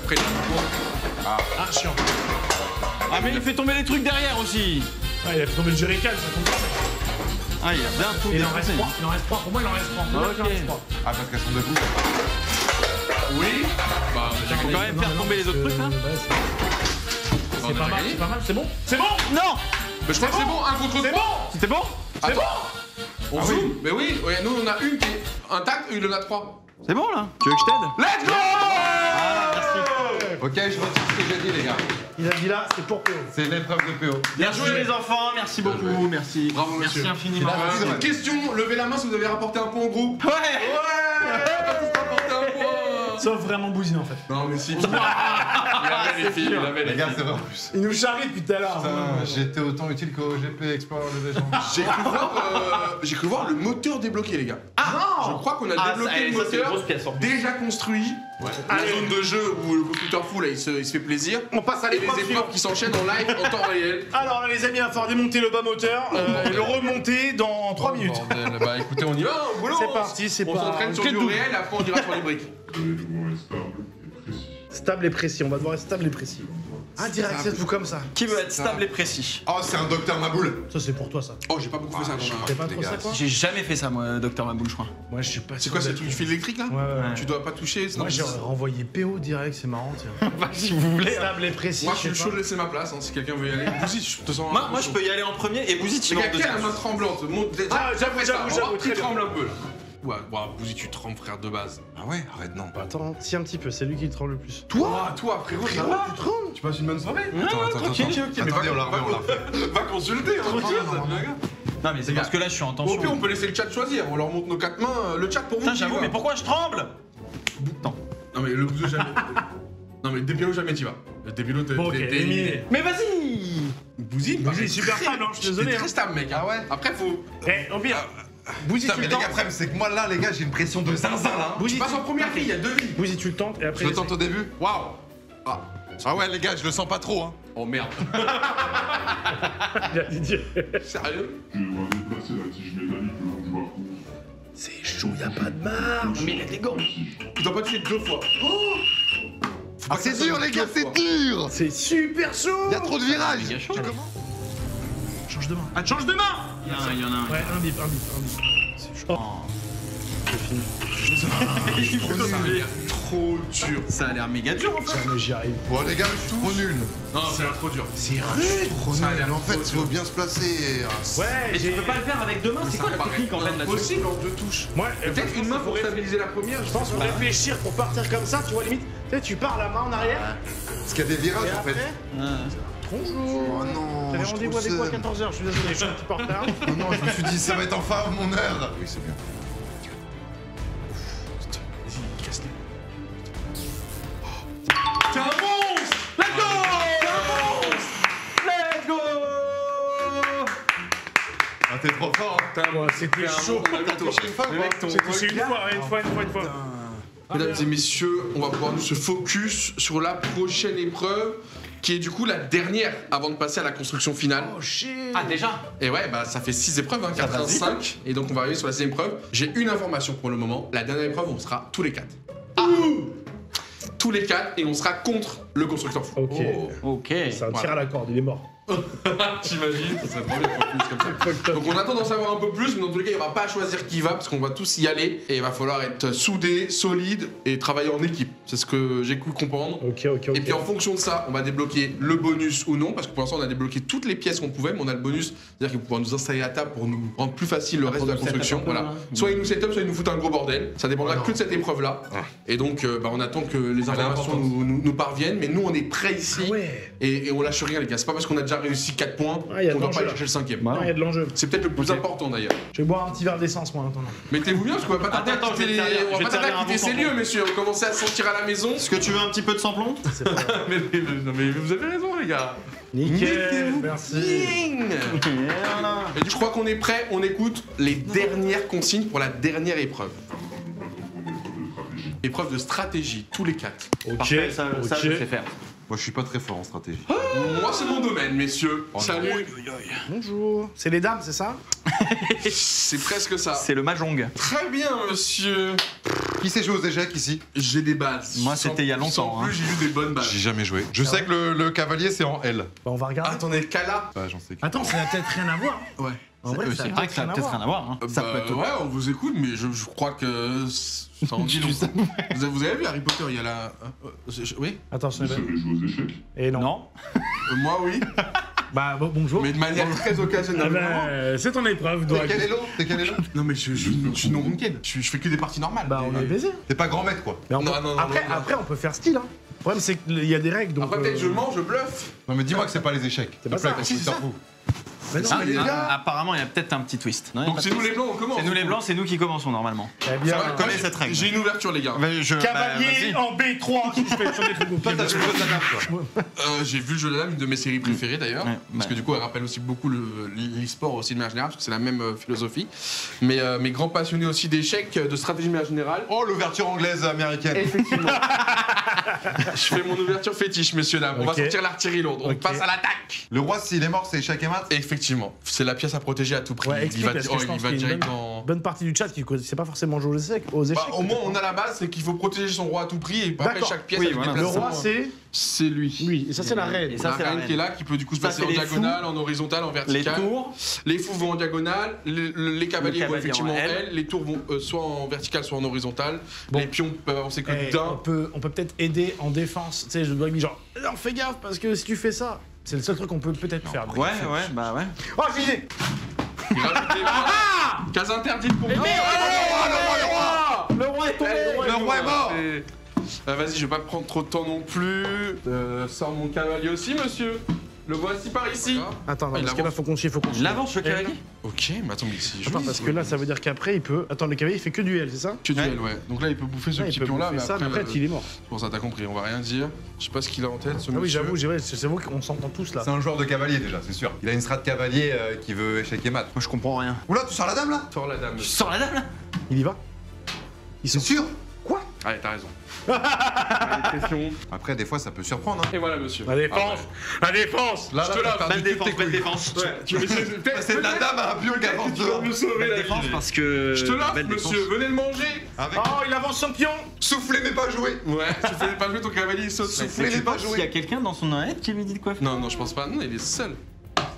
Après, il a un point. Ah, chiant. Ah, mais il fait tomber les trucs derrière aussi. Ah, il a fait tomber le jerrycan, ça tombe pas. Ah, il a bien tout Il en reste défoncé. 3. Il en reste 3. Pour moi, il en reste 3. Ok. Il en reste 3. Ah, parce qu'elles sont debout. Oui. Bah, on a déjà Faut gagné. quand même faire tomber les autres trucs, là. On a C'est pas déjà mal, gagné. c'est pas mal. C'est bon. C'est bon. Non! Mais je crois que c'est bon, 1 contre 3. C'est bon. C'était bon? Attends. On zoome. Mais oui, ouais, nous on a une qui est intacte, il en a 3. C'est bon, là? Tu veux que je t'aide? Let's go. Ok, je retire ce que j'ai dit, les gars. Il a dit là, c'est pour PO. C'est l'épreuve de PO. Bien joué, les enfants. Merci beaucoup. Merci. Bravo, Merci monsieur. infiniment. Petite question, levez la main si vous avez rapporté un point au groupe. Ouais! Ouais, on a tous rapporté un point. Sauf vraiment Bousine en fait. Non mais si. Il avait les filles, il avait Les les gars, filles. c'est vrai en plus. Il nous charrie depuis tout à l'heure. Putain, j'étais autant utile qu'au GP Explorer le Legend. J'ai cru voir le moteur débloqué les gars. Ah Je crois qu'on a Ah, débloqué le ça, c'est une moteur grosse pièce en plus. déjà construit. La Allez. zone de jeu où le constructeur fou là il se fait plaisir. On passe à Et les l'épreuve épreuves suivante. qui s'enchaînent en live en temps réel. Alors là, les amis, il va falloir démonter le bas moteur et le remonter dans 3 minutes. Bordel. Bah écoutez, on y va, au boulot. C'est parti, c'est On pas- s'entraîne sur Quel du double. réel, après on ira sur les briques. Vous allez devoir être stable et précis. Stable et précis, on va devoir être stable et précis. Ah, direct, c'est tout comme ça. Qui veut être stable et précis? Oh, c'est un docteur Maboule. Ça, c'est pour toi, ça. Oh, j'ai pas beaucoup fait ça dans ma... T'es pas trop ça, quoi? J'ai jamais fait ça, moi, docteur Maboul, je crois. Moi, je suis pas C'est quoi, c'est le truc du fil électrique là? Ouais. Tu dois pas toucher, Moi, j'ai renvoyé PO direct, c'est marrant, tiens. Si vous voulez. Stable et précis. Moi, je suis sais chaud pas. de laisser ma place, hein, si quelqu'un veut y aller. Bouzy, je te sens. Moi, je peux y aller en premier et Bouzy, tu Mais vas en quelqu'un a la deuxième. main tremblante. Ah, j'avoue, Qui très bien. tremble un peu là. Ouais, Bouzy, tu trembles, frère de base. Ah ouais, arrête, non. Attends, si un petit peu, c'est lui qui tremble le plus. Toi, frérot, ça va? Tu trembles? Tu passes une bonne soirée? Attends. Ok, mais Attendez, on la refait. va consulter, hein, tranquille. Non, mais c'est parce que là, je suis en Au tension. pire, on peut laisser le chat choisir. On leur montre nos 4 mains. Le chat pour vous. Putain, qui j'avoue, va. mais pourquoi je tremble? Non, mais le bouseux jamais. Non, mais Dépilo, jamais t'y vas. Le Dépilo, t'es Bon, ok, éliminé. Mais vas-y! Bouzy, Bouzy, super stable, hein, je suis désolé. Très stable, mec. Ah ouais. Après, faut. Eh, au pire. Bouzy, Putain, tu mais le les gars, tentes. problème, c'est que moi là, les gars, j'ai une pression de zinzin là. Bouzy, Tu passes en première fille, il y a 2 vies. Bouzy, tu le tentes et après. Je le tente au début. Waouh. Ah ouais, les gars, je le sens pas trop, hein. Oh merde. Il a dit dire. Sérieux? Je vais déplacer la tige métallique le long du parcours. C'est chaud, y a pas de marge. Mais il a des gants. Tu dois pas toucher 2 fois. Ah, c'est dur, les gars, c'est dur. C'est super chaud. Y'a trop de virages. Méga chaud. Change de main. Ah, change de main. Il y en a un. Ouais, un bip. C'est chaud. Ça a l'air trop dur. Ça a l'air méga dur en fait. Tiens, mais j'y arrive. Bon, les gars, je suis trop nul. Non, ça a l'air trop dur. C'est rude. Trop Ça a nul. l'air En fait, trop il faut bien se placer. Ouais, Mais tu peux pas le faire avec deux mains, c'est quoi la technique en fait là-dessus? Possible en 2 touches. Moi, Peut-être une main pour stabiliser la première. Je pense qu'il faut réfléchir pour partir comme ça, tu vois, limite. Tu sais, tu pars la main en arrière. Parce qu'il y a des virages Et en fait. après. Bonjour. Oh non. T'avais je rendez-vous trouve avec moi à ça- 14h, je suis désolé, je suis un petit peu en retard. Oh non, je me suis dit, ça va être enfin mon heure. Oui, c'est bien. Vas-y, casse-les. T'es un monstre! Let's go! Let's go! Ah, t'es trop fort. Ouais, c'était chaud. On a vu ton- J'ai une fois, Mais quoi. mec, ton C'est une fois. Mesdames et messieurs, on va pouvoir nous se focus sur la prochaine épreuve, qui est du coup la dernière avant de passer à la construction finale. Oh shit. Ah déjà? Et ouais, bah ça fait 6 épreuves, hein, 4 1 5, et donc on va arriver sur la 6ème épreuve. J'ai une information pour le moment, la dernière épreuve, on sera tous les 4. Tous les 4, et on sera contre le constructeur fou. Ok. Ok. C'est un tir à la corde, il est mort. T'imagines? Ça serait trop bien qu'on finisse comme ça. Donc on attend d'en savoir un peu plus, mais dans tous les cas, il n'y aura pas à choisir qui va, parce qu'on va tous y aller, et il va falloir être soudés, solides, et travailler en équipe. C'est ce que j'ai cru comprendre. Ok. Et puis en fonction de ça, on va débloquer le bonus ou non, parce que pour l'instant on a débloqué toutes les pièces qu'on pouvait, mais on a le bonus, c'est-à-dire qu'il va pouvoir nous installer à table pour nous rendre plus facile le reste de la construction. Voilà. Soit il nous set up, soit il nous fout un gros bordel. Ça dépendra que de cette épreuve-là. Et donc bah, on attend que les informations nous parviennent, mais nous on est prêts ici. Ah ouais. Et on lâche rien les gars, c'est pas parce qu'on a déjà réussi 4 points Ah, y a qu'on de doit pas l'enjeu, aller chercher le 5ème. Non, il y a de l'enjeu. C'est peut-être le plus important d'ailleurs. Je vais boire un petit verre d'essence moi en attendant. Mettez-vous bien parce qu'on va pas tarder à Attends, quitter je vais les- te servir- on je vais va te pas tarder servir à un quitter bon ces tampon. lieux, messieurs. On commence à se sentir à la maison. Est-ce que tu veux un petit peu de samplon? C'est pas grave. Non mais vous avez raison les gars. Nickel, Mettez-vous merci. bien. Et je crois qu'on est prêt, on écoute les dernières consignes pour la dernière épreuve. Épreuve de stratégie, tous les 4. Ok, Parfait, ça je sais faire. Moi, je suis pas très fort en stratégie. Moi c'est mon domaine, messieurs. Oh non. Salut. Bonjour. C'est les dames, c'est ça? C'est presque ça. C'est le mahjong. Très bien, monsieur. Qui sait jouer aux échecs ici? J'ai des bases. Moi, c'était il y a longtemps, Sans plus, hein. j'ai eu des bonnes bases. J'ai jamais joué. Je sais que le cavalier, c'est en L. Bah on va regarder. Attendez, Kala. Ouais, j'en sais. Attends, ça n'a peut-être rien à voir. Ouais. En vrai, C'est vrai que ça a peut-être rien à voir. Hein. Ça peut être. Ouais, on vous écoute, mais je crois que ça en dit long. Vous avez vu Harry Potter, il y a la... oui. Attends, Vous savez jouer aux échecs? Et non. Non. Moi, oui. Bah bonjour. Mais de manière très Ah occasionnelle. bah, c'est ton épreuve, T'es Doig. quel élo? T'es quel élo? Non, mais je suis non ronquel. Je fais que des parties normales. Bah on est baisé. T'es pas grand maître, quoi. Mais on Non, peut- non, non, après, non. après, on peut faire style. Hein. Le problème, c'est qu'il y a des règles. Donc, Après, peut-être je mens, je bluffe. Non, mais dis-moi que c'est pas les échecs. C'est pas S'il te plaît, ça. constructeur fou. Mais non, Ah, mais les gars. apparemment, il y a peut-être un petit twist. Non, il y a Donc pas de c'est nous twist. les blancs, on commence. C'est nous les blancs, c'est nous qui commençons normalement. Eh bien, Ça va, connais cette règle. J'ai une ouverture, les gars. cavalier en B3. Si je fais sur des trucs. Toi, t'as joué de la dame, toi. J'ai vu le jeu de la dame, une de mes séries préférées d'ailleurs. Ouais, Parce que ouais. du coup, elle rappelle aussi beaucoup l'e-sport aussi de manière générale, parce que c'est la même philosophie. Mais grand passionné aussi d'échecs, de stratégie de manière générale. Oh, l'ouverture anglaise américaine. Effectivement. Je fais mon ouverture fétiche, messieurs dames. On va Ok. sortir l'artillerie lourde. On Ok. passe à l'attaque. Le roi, s'il est mort, c'est échec et mat. Effectivement, c'est la pièce à protéger à tout prix. Ouais, il explique, va, parce que je pense il va qu'il y a une direct bonne- dans. bonne partie du chat qui connaissait pas forcément jouer aux échecs. Bah, au moins, on a la base, c'est qu'il faut protéger son roi à tout prix. Et après, D'accord. chaque pièce, Oui, a des voilà. Le déplacements. roi, c'est C'est lui. lui. Et ça, c'est la reine. Et ça, La c'est la reine reine. qui est là, qui peut du coup se Ça, passer c'est en les diagonale, en horizontale, en Les verticale. tours. Les fous vont en diagonale, les cavaliers vont cavalier effectivement en en L. L, les tours vont soit en verticale, soit en horizontale. Bon. Les pions peuvent avancer que Eh, d'un. on peut peut-être aider en défense. Tu sais, je dois dire genre, non, fais gaffe parce que si tu fais ça, c'est le seul truc qu'on peut peut-être faire. Ouais, bah ouais. Oh, j'ai idée. Case interdite pour moi. Le roi est tombé. Le roi est mort. Vas-y, je vais pas prendre trop de temps non plus. Sors mon cavalier aussi, monsieur. Le voici par ici. Attends, non, Il parce que là, avance. faut qu'on faut qu'on Il avance le cavalier. Ok, mais attends, mais si. Attends, parce que là, ça veut dire qu'après, il peut. Attends, le cavalier, il fait que duel, c'est ça Que duel, ouais. Donc là, il peut bouffer ce Ouais, il petit peut pion-là, bouffer mais ça, mais après, il est mort. c'est pour ça, t'as compris, on va rien dire. Je sais pas ce qu'il a en tête, ce Ah oui, monsieur. j'avoue, c'est vous qu'on s'entend tous là. C'est un joueur de cavalier déjà, c'est sûr. Il a une strat de cavalier qui veut échec et mat. Moi, je comprends rien. Oula, tu sors la dame là? Sors la dame. Tu sors la dame là? Il y va. Ils C'est sont sûr? Allez, t'as raison. Après, des fois, ça peut surprendre. Hein. Et voilà, monsieur. La défense. La défense. Là, Je te lave. t'as perdu toutes tes couilles. défense. Tu veux essayer de C'est de la dame à un pion qui avance Tu vas dehors. me sauver la défense vie. parce que. Je te lave, belle monsieur, défense. venez le manger. Avec Oh, il avance son pion. souffler mais pas jouer. Ouais, tu fais pas jouer ton cavalier, il saute. Souffler Tu mais pas penses qu'il y a jouer. quelqu'un dans son oreille qui lui dit de quoi faire? Non, non, je pense pas. Non, il est seul.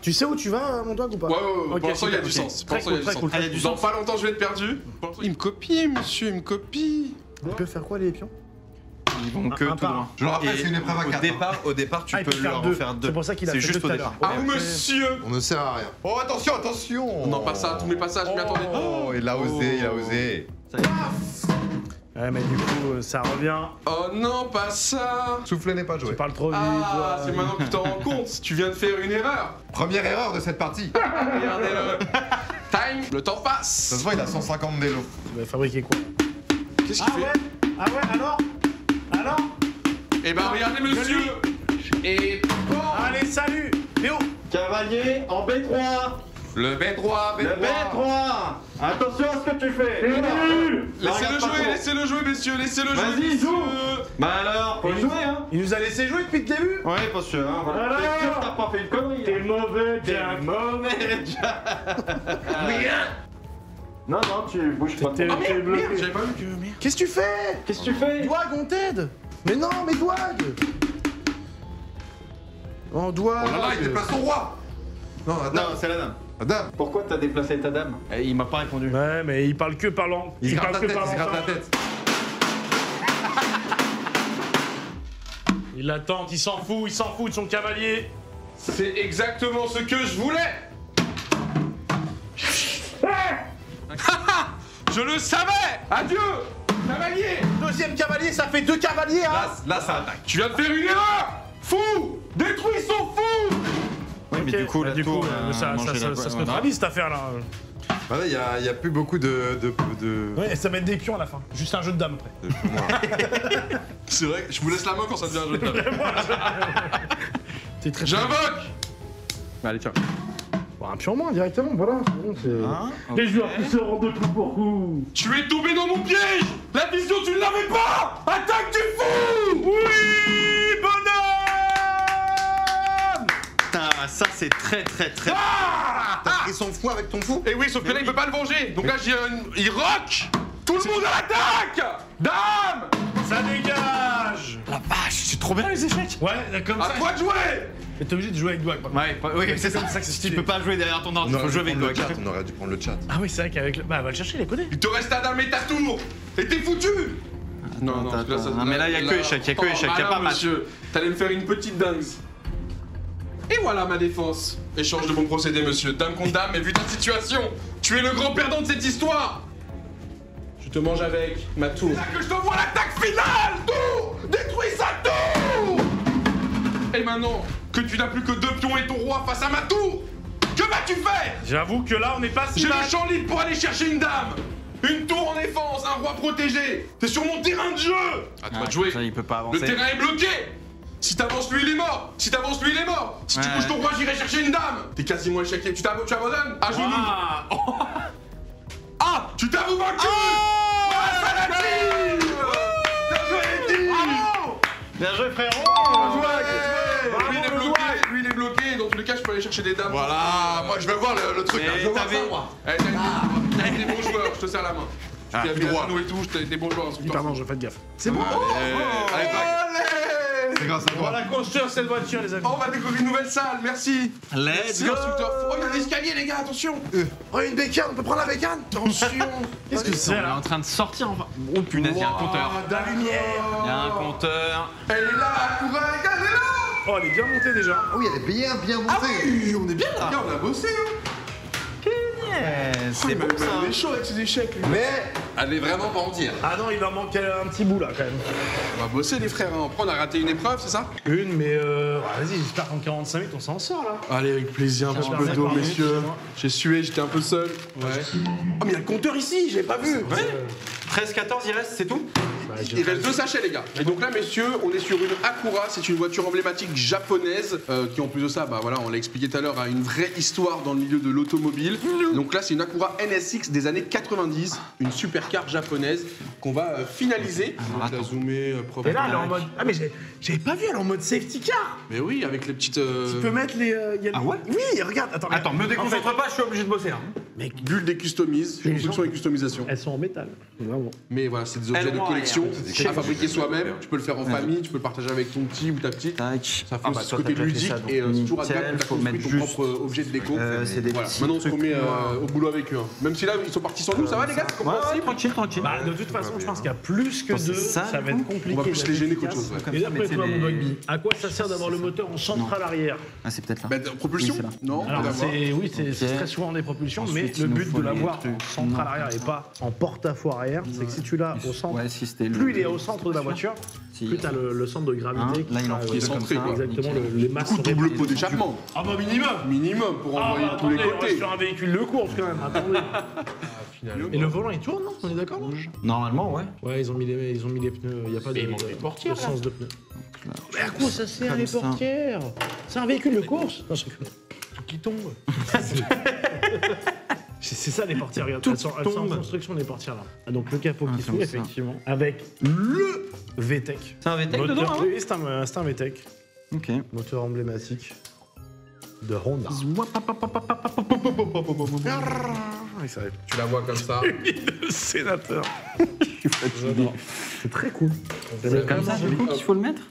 Tu sais où tu vas, mon doigt ou pas? Ouais, Ok, pour l'instant, il y a super, du ok. sens. Pour Très l'instant, il y a cool, du très sens. cool. Ah, il y a du Dans sens. pas longtemps, je vais être perdu. Il me copie, monsieur, il me copie. Il peut faire quoi, les pions? Ils vont que Un tout par droit. Je le rappelle, Et c'est une épreuve à au 4. départ, tu Ah, il peux peut faire leur en deux. faire deux. C'est pour ça qu'il a C'est fait juste deux au tout à départ. l'heure. Ah, monsieur. On ne sert à rien. Oh, attention, attention. Non, pas ça, tous mes passages, mais attendez. Oh, il a osé, il a osé. Ça y est. Ouais, mais du coup, ça revient. Oh non, pas ça. Souffler n'est pas Tu joué. parles trop vite. Ah, toi. c'est maintenant que tu t'en rends compte. Tu viens de faire une erreur. Première erreur de cette partie. Regardez-le. Time, le temps Ça passe. se voit, il a 150 d'élo. Tu vas fabriquer quoi? Qu'est-ce Ah qu'il fait ouais? Ah ouais, alors? Alors? Eh ben, regardez, monsieur. Et bon. Allez, salut! Théo! Cavalier en B3. Le B3, B3. Attention à ce que tu fais. Laissez-le jouer, messieurs, laissez-le jouer. Vas-y, messieurs. joue. Bah alors, faut jouer hein. Il nous a laissé jouer depuis le début? Ouais, pas sûr, hein. Voilà. Alors T'es sûr que t'as pas fait une connerie. T'es mauvais, T'es Jack! mauvais, Non, non, tu bouges pas. T'es Merde, bloqué. j'avais pas vu que. Merde. Qu'est-ce que tu fais? Qu'est-ce que tu fais? Douag, on t'aide! Mais non, mais Douag! Oh, Douag! Oh là là, il déplace son roi. Non, la Non, dame. c'est la dame. La dame. Pourquoi t'as déplacé ta dame? Il m'a pas répondu. Ouais, mais il parle que parlant. Il se gratte parle la que tête, il se parlant. gratte la tête. Il l'attend, il s'en fout de son cavalier. C'est exactement ce que je voulais. Je le savais. Adieu, cavalier. Deuxième cavalier, ça fait deux cavaliers, hein! Là, ça attaque. Tu viens de faire une erreur. Fou, détruis son fou. Oui, mais Ok, du coup, la du tour, coup, ça manger la- se voilà. neutralise cette affaire-là. Bah là, il y a plus beaucoup de... Ouais, et ça met des pions à la fin. Juste un jeu de dames après. C'est vrai, je vous laisse la main quand ça devient un jeu de table. T'es très J'invoque. Allez, tiens. Bon, un pion en moins directement, voilà. c'est bon, c'est- Hein, Les ok. joueurs qui se rendent de coup pour coup. Tu es tombé dans mon piège. La vision, tu ne l'avais pas. Attaque du fou. Oui, bonhomme! Putain, ça c'est très. T'as pris son fou avec ton fou? Et oui, sauf que là, il peut pas le venger. Donc là, il rock. Tout le monde à l'attaque. Dame. Ça dégage! La vache, c'est trop bien les échecs. Ouais, comme À ça. toi de jouer. Mais t'es obligé de jouer avec Douag. maintenant. Ouais, oui, c'est ça. comme ça que c'est Tu stylé. peux pas jouer derrière ton On ordi, faut aurait dû jouer avec prendre le Douag. chat, on aurait dû prendre le chat. Ah oui, c'est vrai qu'avec le. Bah, va le chercher, les connaît. Il te reste ta dame et ta tour. Et t'es foutu. Attends, attends. Non, mais là, y a que échec, y a que échec, y a pas match. Monsieur, t'allais me faire une petite dingue. Et voilà ma défense. Échange de bons procédés, monsieur. Dame contre dame, mais vu ta situation, tu es le grand perdant de cette histoire. Je te mange avec ma tour. C'est là que je te vois l'attaque finale. Tour. Détruis sa tour. Et maintenant que tu n'as plus que 2 pions et ton roi face à ma tour, que vas-tu faire? J'avoue que là, on n'est pas si J'ai mal. le champ libre pour aller chercher une dame. Une tour en défense, un roi protégé. T'es sur mon terrain de jeu. À toi de jouer. Ça, il peut pas Le avancer. terrain est bloqué. Si t'avances, lui, il est mort. Si t'avances, lui, il est mort. Si tu Ouais. bouges ton roi, j'irai chercher une dame. T'es quasiment échequé. Tu abandonnes? À genoux. Ah! Ah, tu t'avoues vaincu. Ah, ça l'a dit. Bien joué, Eddie. Bravo! Bien joué, frérot. Lui, il est bloqué. Lui, il est bloqué. Dans tous les cas, je peux aller chercher des dames. Voilà, moi je veux voir le truc là. Mais Je veux voir t'avais- ça, moi. Eh, t'as été bon joueur, je te serre la main. Tu t'es fait droit et tout, t'as été bon joueur. Pardon, je fais gaffe. C'est bon. Allez, c'est grâce à On va toi. la construire cette voiture, les amis. Oh, on va découvrir une nouvelle salle, merci. Let's Merci, instructeur. Oh, il y a un escalier, les gars, attention. Oh, une bécane, on peut prendre la bécane. Attention. Qu'est-ce que c'est On est là en train de sortir enfin. Oh punaise, il y a un compteur. De la lumière. Il y a un compteur. Elle est là, Akura, regarde, elle est là. Oh, elle est bien montée déjà. Ah oui, elle est bien montée. Ah oui, on est bien là. Regarde, on a bossé. Hein. C'est bon ça. On est chaud avec ces échecs, lui. Mais elle est vraiment pas entière. Ah non, il en manque un petit bout là quand même. On va bosser, les frères. Hein. Après, on a raté une épreuve, c'est ça? Une, mais vas-y, j'espère qu'en 45 minutes on s'en sort là. Allez, avec plaisir, un petit peu d'eau, messieurs. J'ai sué, j'étais un peu seul. Ouais. Oh, mais il y a le compteur ici, j'avais pas vu. 13-14, il reste, c'est tout? Il reste 2 sachets, les gars. Et donc là, messieurs, on est sur une Akura. C'est une voiture emblématique japonaise qui, en plus de ça, bah voilà, on l'a expliqué tout à l'heure, a une vraie histoire dans le milieu de l'automobile. Donc là, c'est une Akura NSX des années 90, une supercar japonaise qu'on va finaliser. Donc la zoomer propre. Et là, elle est en mode. Ah, mais j'avais pas vu, elle est en mode safety car. Mais oui, avec les petites. Tu peux mettre les. y a Ah ouais? Oui, regarde, attends. Attends, me déconcentre pas, je suis obligé de bosser. Hein. Bulles des customises, construction et customisation. Elles sont en métal, vraiment. Mais voilà, c'est des objets de collection à fabriquer soi-même. Tu peux le faire en famille, tu peux le partager avec ton petit ou ta petite. Tac. Ça fait ce côté ludique et c'est toujours agréable faut de mettre construire ton juste. propre objet de déco. C'est des Voilà. petits Maintenant on se trucs remet noirs. au boulot avec eux. Hein. Même si là ils sont partis sans nous, ça va les gars? Ouais, tranquille, tranquille. Bah, de toute façon, je pense qu'il y a plus que C'est deux, ça, ça va du être coup. compliqué. On va plus les gêner qu'autre chose. Ouais. Et d'après toi, mon les- Dogby, à quoi ça sert d'avoir le moteur en centrale arrière? Ah, c'est peut-être là. Bah, propulsion? Oui, c'est là. Non, Alors, pas d'avoir. c'est très souvent des propulsions, Ensuite, mais il le nous but faut de l'avoir les en trucs. centrale arrière et pas en porte-à-faux arrière, c'est que si tu l'as au centre, Ouais, si c'était plus il est au centre de la voiture, Si. plus tu as le centre de gravité Hein, là, il en faut qui est deux comme centré, ça. quoi. exactement, Nickel. les masses Du coup, sont double réparties. pot d'échappement. Ah bah minimum. Minimum pour envoyer de tous les attendez, on reste côtés. sur un véhicule de course quand même, attendez. Et le volant il tourne, non? On est d'accord, non? Normalement, ouais. Ouais, ils ont mis les pneus, il n'y a pas de sens de pneus. Mais à quoi ça sert Comme les ça. portières? C'est un véhicule de course? Non, je rigole. Tout qui tombe. C'est ça les portières, regarde. Elles sont en construction les portières là. Ah, donc le capot qui comme s'ouvre, ça. effectivement. Avec le VTEC. C'est un VTEC dedans, Moteur, hein? oui, c'est un VTEC. Ok. Moteur emblématique de Honda. Tu la vois comme ça. Le sénateur. J'adore. C'est très cool. C'est comme ça, du coup, qu'il faut le mettre?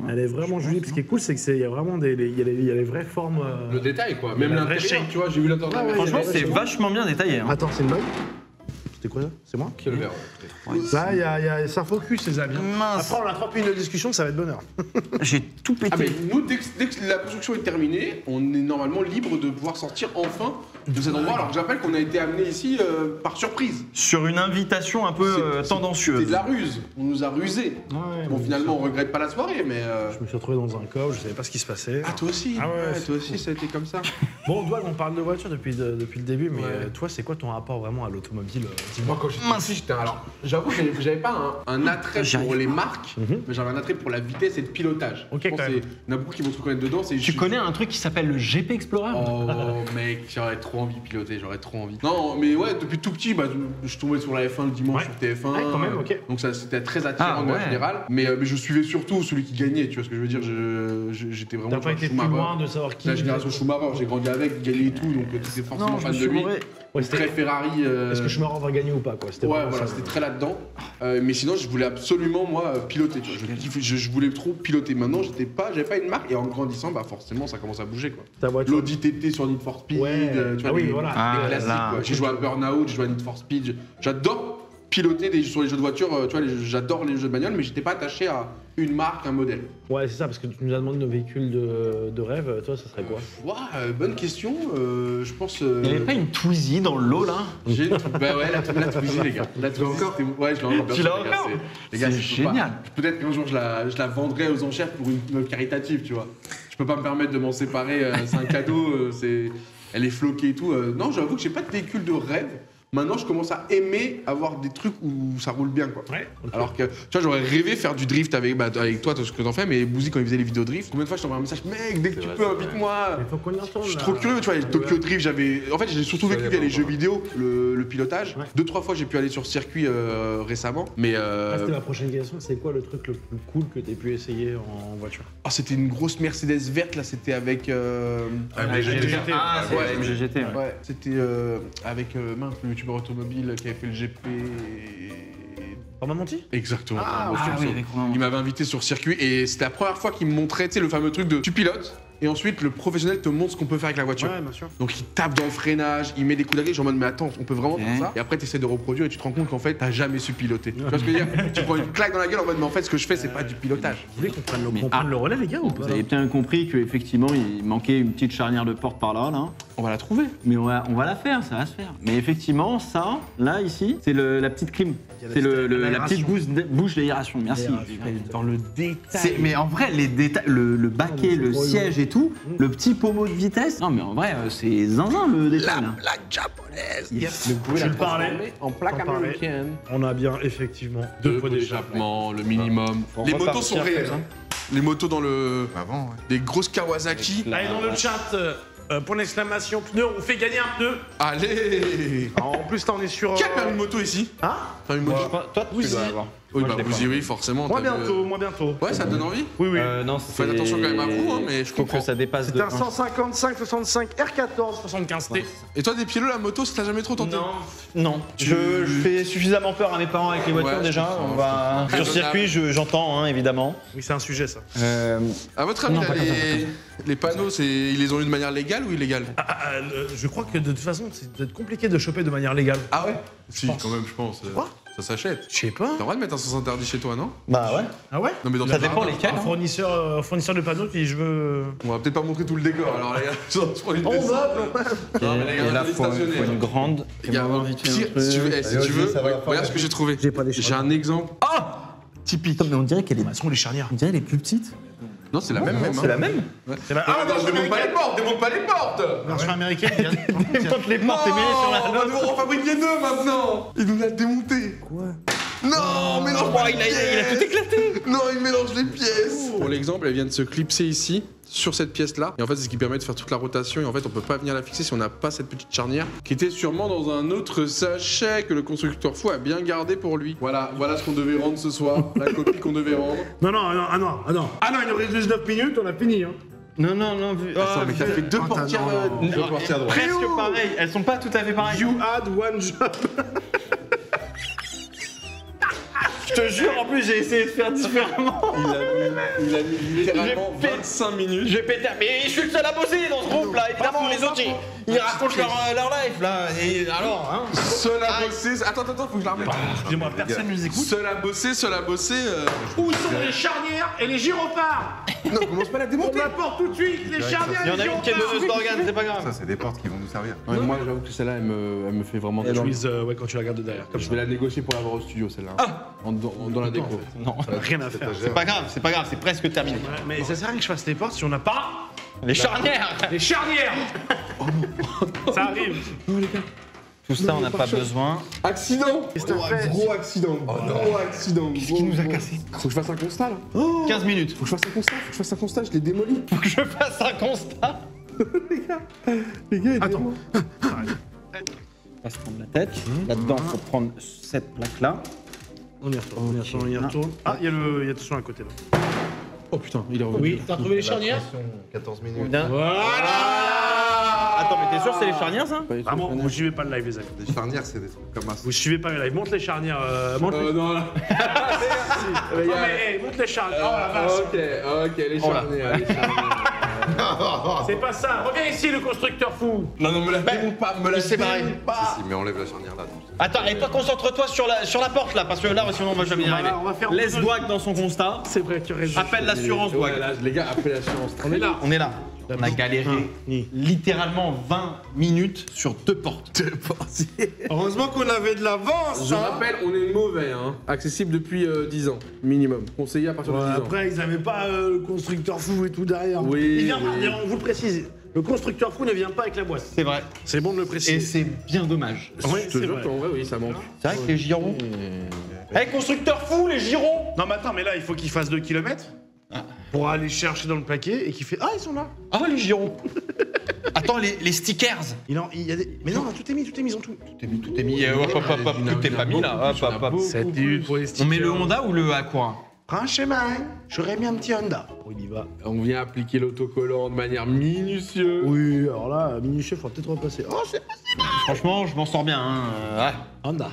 Elle est vraiment jolie. Ce qui est cool, c'est qu'il y a vraiment il y a les vraies formes. Le détail quoi. Même La vraie l'intérieur, shape. tu vois, j'ai vu l'intérieur. Ah ouais, Franchement, ouais, c'est ouais. vachement bien détaillé. Hein. Attends, c'est une blague? C'était quoi ça? C'est moi? Qui est le vert. Là, ça focus, les amis. Mince. Après, on a 30 minutes de discussion, ça va être bonheur. J'ai tout pété. Ah mais nous, dès que la construction est terminée, on est normalement libre de pouvoir sortir enfin de cet endroit. Alors que j'appelle qu'on a été amené ici par surprise. Sur une invitation un peu C'est tendancieuse. de la ruse. On nous a rusé. Bon, finalement, on regrette pas la soirée, mais. Je me suis retrouvé dans un coffre, je savais pas ce qui se passait. Ah, toi aussi. Ah ouais, toi aussi, ça a été comme ça. Bon, Douane, on parle de voiture depuis le début, mais toi, c'est quoi ton rapport vraiment à l'automobile? Dis-moi. Moi, quand j'étais ici, j'étais. Alors, j'avoue, j'avais pas un attrait pour les marques, mais j'avais un attrait pour la vitesse et le pilotage. Ok, Je pense quand que même. il y en a beaucoup qui vont se reconnaître dedans. Tu connais un truc qui s'appelle le GP Explorer? Oh mec, j'aurais trop envie de piloter, j'aurais trop envie. Non, mais ouais, depuis tout petit, bah, je tombais sur la F1 le dimanche sur TF1. Ouais, quand même, ok. Donc ça, c'était très attirant Ah, en ouais. général. Mais je suivais surtout celui qui gagnait, tu vois ce que je veux dire. J'étais vraiment. T'as pas été plus Schumacher. loin de savoir qui. La génération Schumacher, j'ai grandi avec, il gagnait et tout, donc t'étais forcément fan de lui. Ouais, Très Ferrari. Est-ce que Schumacher va gagner ou pas, quoi? C'était Ouais, vraiment voilà, ça. c'était très là-dedans. Mais sinon, je voulais absolument, moi, piloter. Tu vois. Je voulais trop piloter. Maintenant, j'avais pas une marque. Et en grandissant, bah forcément, ça commence à bouger, quoi. Ta voiture. L'Audi TT sur Need for Speed, Ouais. tu vois, Ah oui, les, voilà. les Ah, classiques. là, quoi. J'ai joué à Burnout, j'ai joué à Need for Speed. J'adore piloter sur les jeux de voiture, tu vois, j'adore les jeux de bagnole, mais j'étais pas attaché à une marque, un modèle. Ouais, c'est ça, parce que tu nous as demandé nos véhicules de rêve. Toi, ça serait quoi? Ouais, bonne question. Je pense. Il n'y avait pas une Twizy dans le lot là? J'ai bah ouais, la Twizy, les gars. La Twizy, c'était. Ouais, je l'ai encore. bien Tu sûr, l'as les gars, encore les gars, C'est je peux pas. génial. Peut-être qu'un jour, je la vendrai aux enchères pour une œuvre caritative, tu vois. Je peux pas me permettre de m'en séparer. C'est un cadeau. Elle est floquée et tout. Non, j'avoue que j'ai pas de véhicule de rêve. Maintenant, je commence à aimer avoir des trucs où ça roule bien, quoi. Ouais. ok. Alors que, tu vois, j'aurais rêvé faire du drift avec toi, ce que t'en fais, mais Bouzy, quand il faisait les vidéos drift, combien de fois je t'envoie un message, mec, dès que tu peux, invite-moi. Il faut qu'on y retourne. Je suis là. trop curieux, tu vois, les Tokyo Drift, en fait, j'ai surtout vécu via les jeux vidéo, le pilotage. Ouais. 2-3 fois, j'ai pu aller sur circuit récemment, mais Ah, c'était ma prochaine question. C'est quoi le truc le plus cool que t'aies pu essayer en voiture? c'était une grosse Mercedes verte, là, c'était avec... Ah, c'est ouais, MGGT. Ouais. Ouais, c'était avec mince, le youtubeur automobile qui avait fait le GP. Romain Monti? Exactement. Ah, Romain Ah Monti. oui, avec Romain. Il m'avait invité sur circuit et c'était la première fois qu'il me montrait, tu sais, le fameux truc de tu pilotes et ensuite le professionnel te montre ce qu'on peut faire avec la voiture. Ouais, bien sûr. Donc il tape dans le freinage, il met des coups d'arrêt, je suis en mode mais attends, on peut vraiment Ok. faire ça. Et après tu essaies de reproduire et tu te rends compte qu'en fait t'as jamais su piloter. Tu vois ce que je veux dire? Tu prends une claque dans la gueule en mode mais en fait ce que je fais c'est pas du pilotage. Vous voulez qu'on prenne Mais- qu'on prenne le relais, les gars, ou pas? Vous avez bien compris qu'effectivement, il manquait une petite charnière de porte par là. On va la trouver. Mais on va la faire, ça va se faire. Mais effectivement, ça, là, ici, c'est la petite clim. Il y a C'est la l'aération. petite bouche d'aération. Merci. Dans le détail. Mais en vrai, les détails, le baquet, c'est le trop siège et tout, le petit pommeau de vitesse. Non, mais en vrai, c'est zinzin le détail. là. La japonaise. Yes. Je le parlais. En plaque T'en parlais. américaine. On a bien, effectivement, deux pots d'échappement. le minimum. Les motos sont repartir réelles. comme ça. hein. Les motos dans le. Avant, ouais. Des grosses Kawasaki. Allez, dans le chat, pour l'exclamation pneu, on fait gagner un pneu. Allez. En plus, là, on est sur. Qui a permis de moto ici? Hein? Permis de moto. Toi, tu dois avoir. Oui, Moi, bah je l'ai vous pas. y oui, forcément. Moi t'as bientôt, vu- moi bientôt. Ouais, ça te donne envie? Oui, oui. Non, Faites attention quand même à vous, hein, mais je Faut comprends. que ça dépasse C'est de un 155 65 R14 75T. Et toi, des pilotes, la moto, ça t'a jamais trop tenté? Non, je fais suffisamment peur à mes parents avec les voitures Ouais, déjà. je comprends, On va je comprends. sur circuit, j'entends hein, évidemment. Oui, c'est un sujet, ça. À votre avis, Non, là, pas comme les panneaux, ils les ont eu de manière légale ou illégale? Je crois que de toute façon, c'est peut-être compliqué de choper de manière légale. Ah ouais? Si, pense. quand même, je pense. Quoi? Ça s'achète. Je sais pas. T'as le droit de mettre un sens interdit chez toi, non? Bah ouais. Ah ouais? Non, mais dans Ça ton dépend jardin. lesquels. Un fournisseur de panneaux qui je veux. On va peut-être pas montrer tout le décor, alors les gars. Je prends une On descente. va. Non, mais les gars, Et là, restez faut stationnaires. une grande. Les gars, Fais-moi vite fait un si truc. tu veux, si Allez, tu vas-y, veux, ça va regarde faire. ce que j'ai trouvé. J'ai pas des J'ai un exemple typique. Mais on dirait qu'elle est. Elles sont les charnières. On dirait qu'elle est plus petite. Non, c'est la même. C'est la même. C'est la. Ah, non, démonte pas les portes, démonte pas les portes. version américaine. Démonte les portes et mets-les sur la on va devoir en fabriquer deux maintenant. Il nous l'a démonté. Quoi? Non, mélange pas les pièces. il a tout éclaté. Non, il mélange les pièces. Pour l'exemple, elle vient de se clipser ici, sur cette pièce-là. Et en fait, c'est ce qui permet de faire toute la rotation. Et en fait, on peut pas venir la fixer si on n'a pas cette petite charnière, qui était sûrement dans un autre sachet que le constructeur fou a bien gardé pour lui. Voilà ce qu'on devait rendre ce soir. La copie qu'on devait rendre. Non, il nous reste 19 minutes, on a fini. Hein. Non. Attends, mais t'as fait deux portières. Deux portières droites. Presque pareil. Elles sont pas tout à fait pareilles. You had one job. Je te jure, en plus, j'ai essayé de faire différemment. Il a mis littéralement J'ai fait- 25 minutes. Je vais péter. Mais je suis le seul à bosser dans ce groupe là, évidemment. Les autres, ils racontent leur life là. Et alors, hein. Seul à bosser. Attends, faut que je la remette. Excusez-moi, personne ne nous écoute. Seul à bosser. Où sont les charnières et les gyrophares? Non, commence pas à la On démonter. m'apporte tout de suite les charnières Il y et en les a une qui est gyrophares. donneuse d'organes, c'est pas grave. Ça, c'est des portes qui vont nous servir. Moi, j'avoue que celle-là, elle me fait vraiment Je mise, ouais, quand tu la regardes de derrière. Comme Je vais la négocier pour l'avoir au studio, celle-là. Dans la déco. Non, rien à faire. c'est pas grave, c'est presque terminé. Ouais, mais ça sert à rien que je fasse les portes si on n'a pas Les charnières. les charnières. Ça arrive. Tout ça, on n'a pas besoin. Accident. Gros accident. Gros accident. Qu'est-ce qui nous a cassé? Faut que je fasse un constat là. 15 minutes. Faut que je fasse un constat, je l'ai démoli. Faut que je fasse un constat. Les gars, Attends. On va se prendre la tête. Là-dedans, il faut prendre cette plaque-là. On y retourne. Ah, il y a le son à côté là. Oh putain, il est revenu. Oui, t'as trouvé les charnières? 14 minutes. Voilà. Attends, mais t'es sûr que c'est les charnières ça? Vraiment, vous suivez pas le live les amis. Les charnières, c'est des trucs comme ça. Vous suivez pas le live. Montre les charnières. Montre les... Non, là. Non mais hey, montre les charnières. Oh la vache. Ok, les charnières. C'est pas ça. Reviens ici le constructeur fou. Non, me la démonte pas, c'est pareil. Si, mais enlève la charnière là. Attends, et toi concentre-toi sur la porte là, parce que là sinon on va jamais y arriver. On va faire- Laisse Dwag dans son constat. C'est vrai, tu restes. Appelle l'assurance Dwag. Les gars, appelez l'assurance. On est là. On est là. On a galéré littéralement 20 minutes sur 2 portes. Heureusement qu'on avait de l'avance. Je rappelle, on est mauvais, hein. Accessible depuis 10 ans, minimum. Conseillé à partir de 10 ans. Après, ils avaient pas le constructeur fou et tout derrière. Oui, Il vient oui. on vous le précise. Le constructeur fou ne vient pas avec la boîte. C'est vrai. C'est bon de le préciser. Et c'est bien dommage. Oui, Je te c'est jure vrai. qu'en vrai, oui, ça manque. C'est vrai que les girons. Eh, constructeur fou, les girons. Non, mais attends, mais là, il faut qu'il fasse 2 km pour aller chercher dans le plaquet et qu'il fait. Ah, ils sont là. Ah, les girons. Attends, les stickers. Il y a des. Mais non, tout est mis, ils ont tout. Tout est mis. Hop, tout est pas mis là. Hop. 7 minutes pour les On stickers. met le Honda ou le Aqua? Prends un chemin. J'aurais mis un petit Honda. Oh, il y va. On vient appliquer l'autocollant de manière minutieuse. Oui, alors là, minutieux, faudra peut-être repasser. Oh, c'est Franchement, je m'en sors bien. Hein. Ouais. Honda.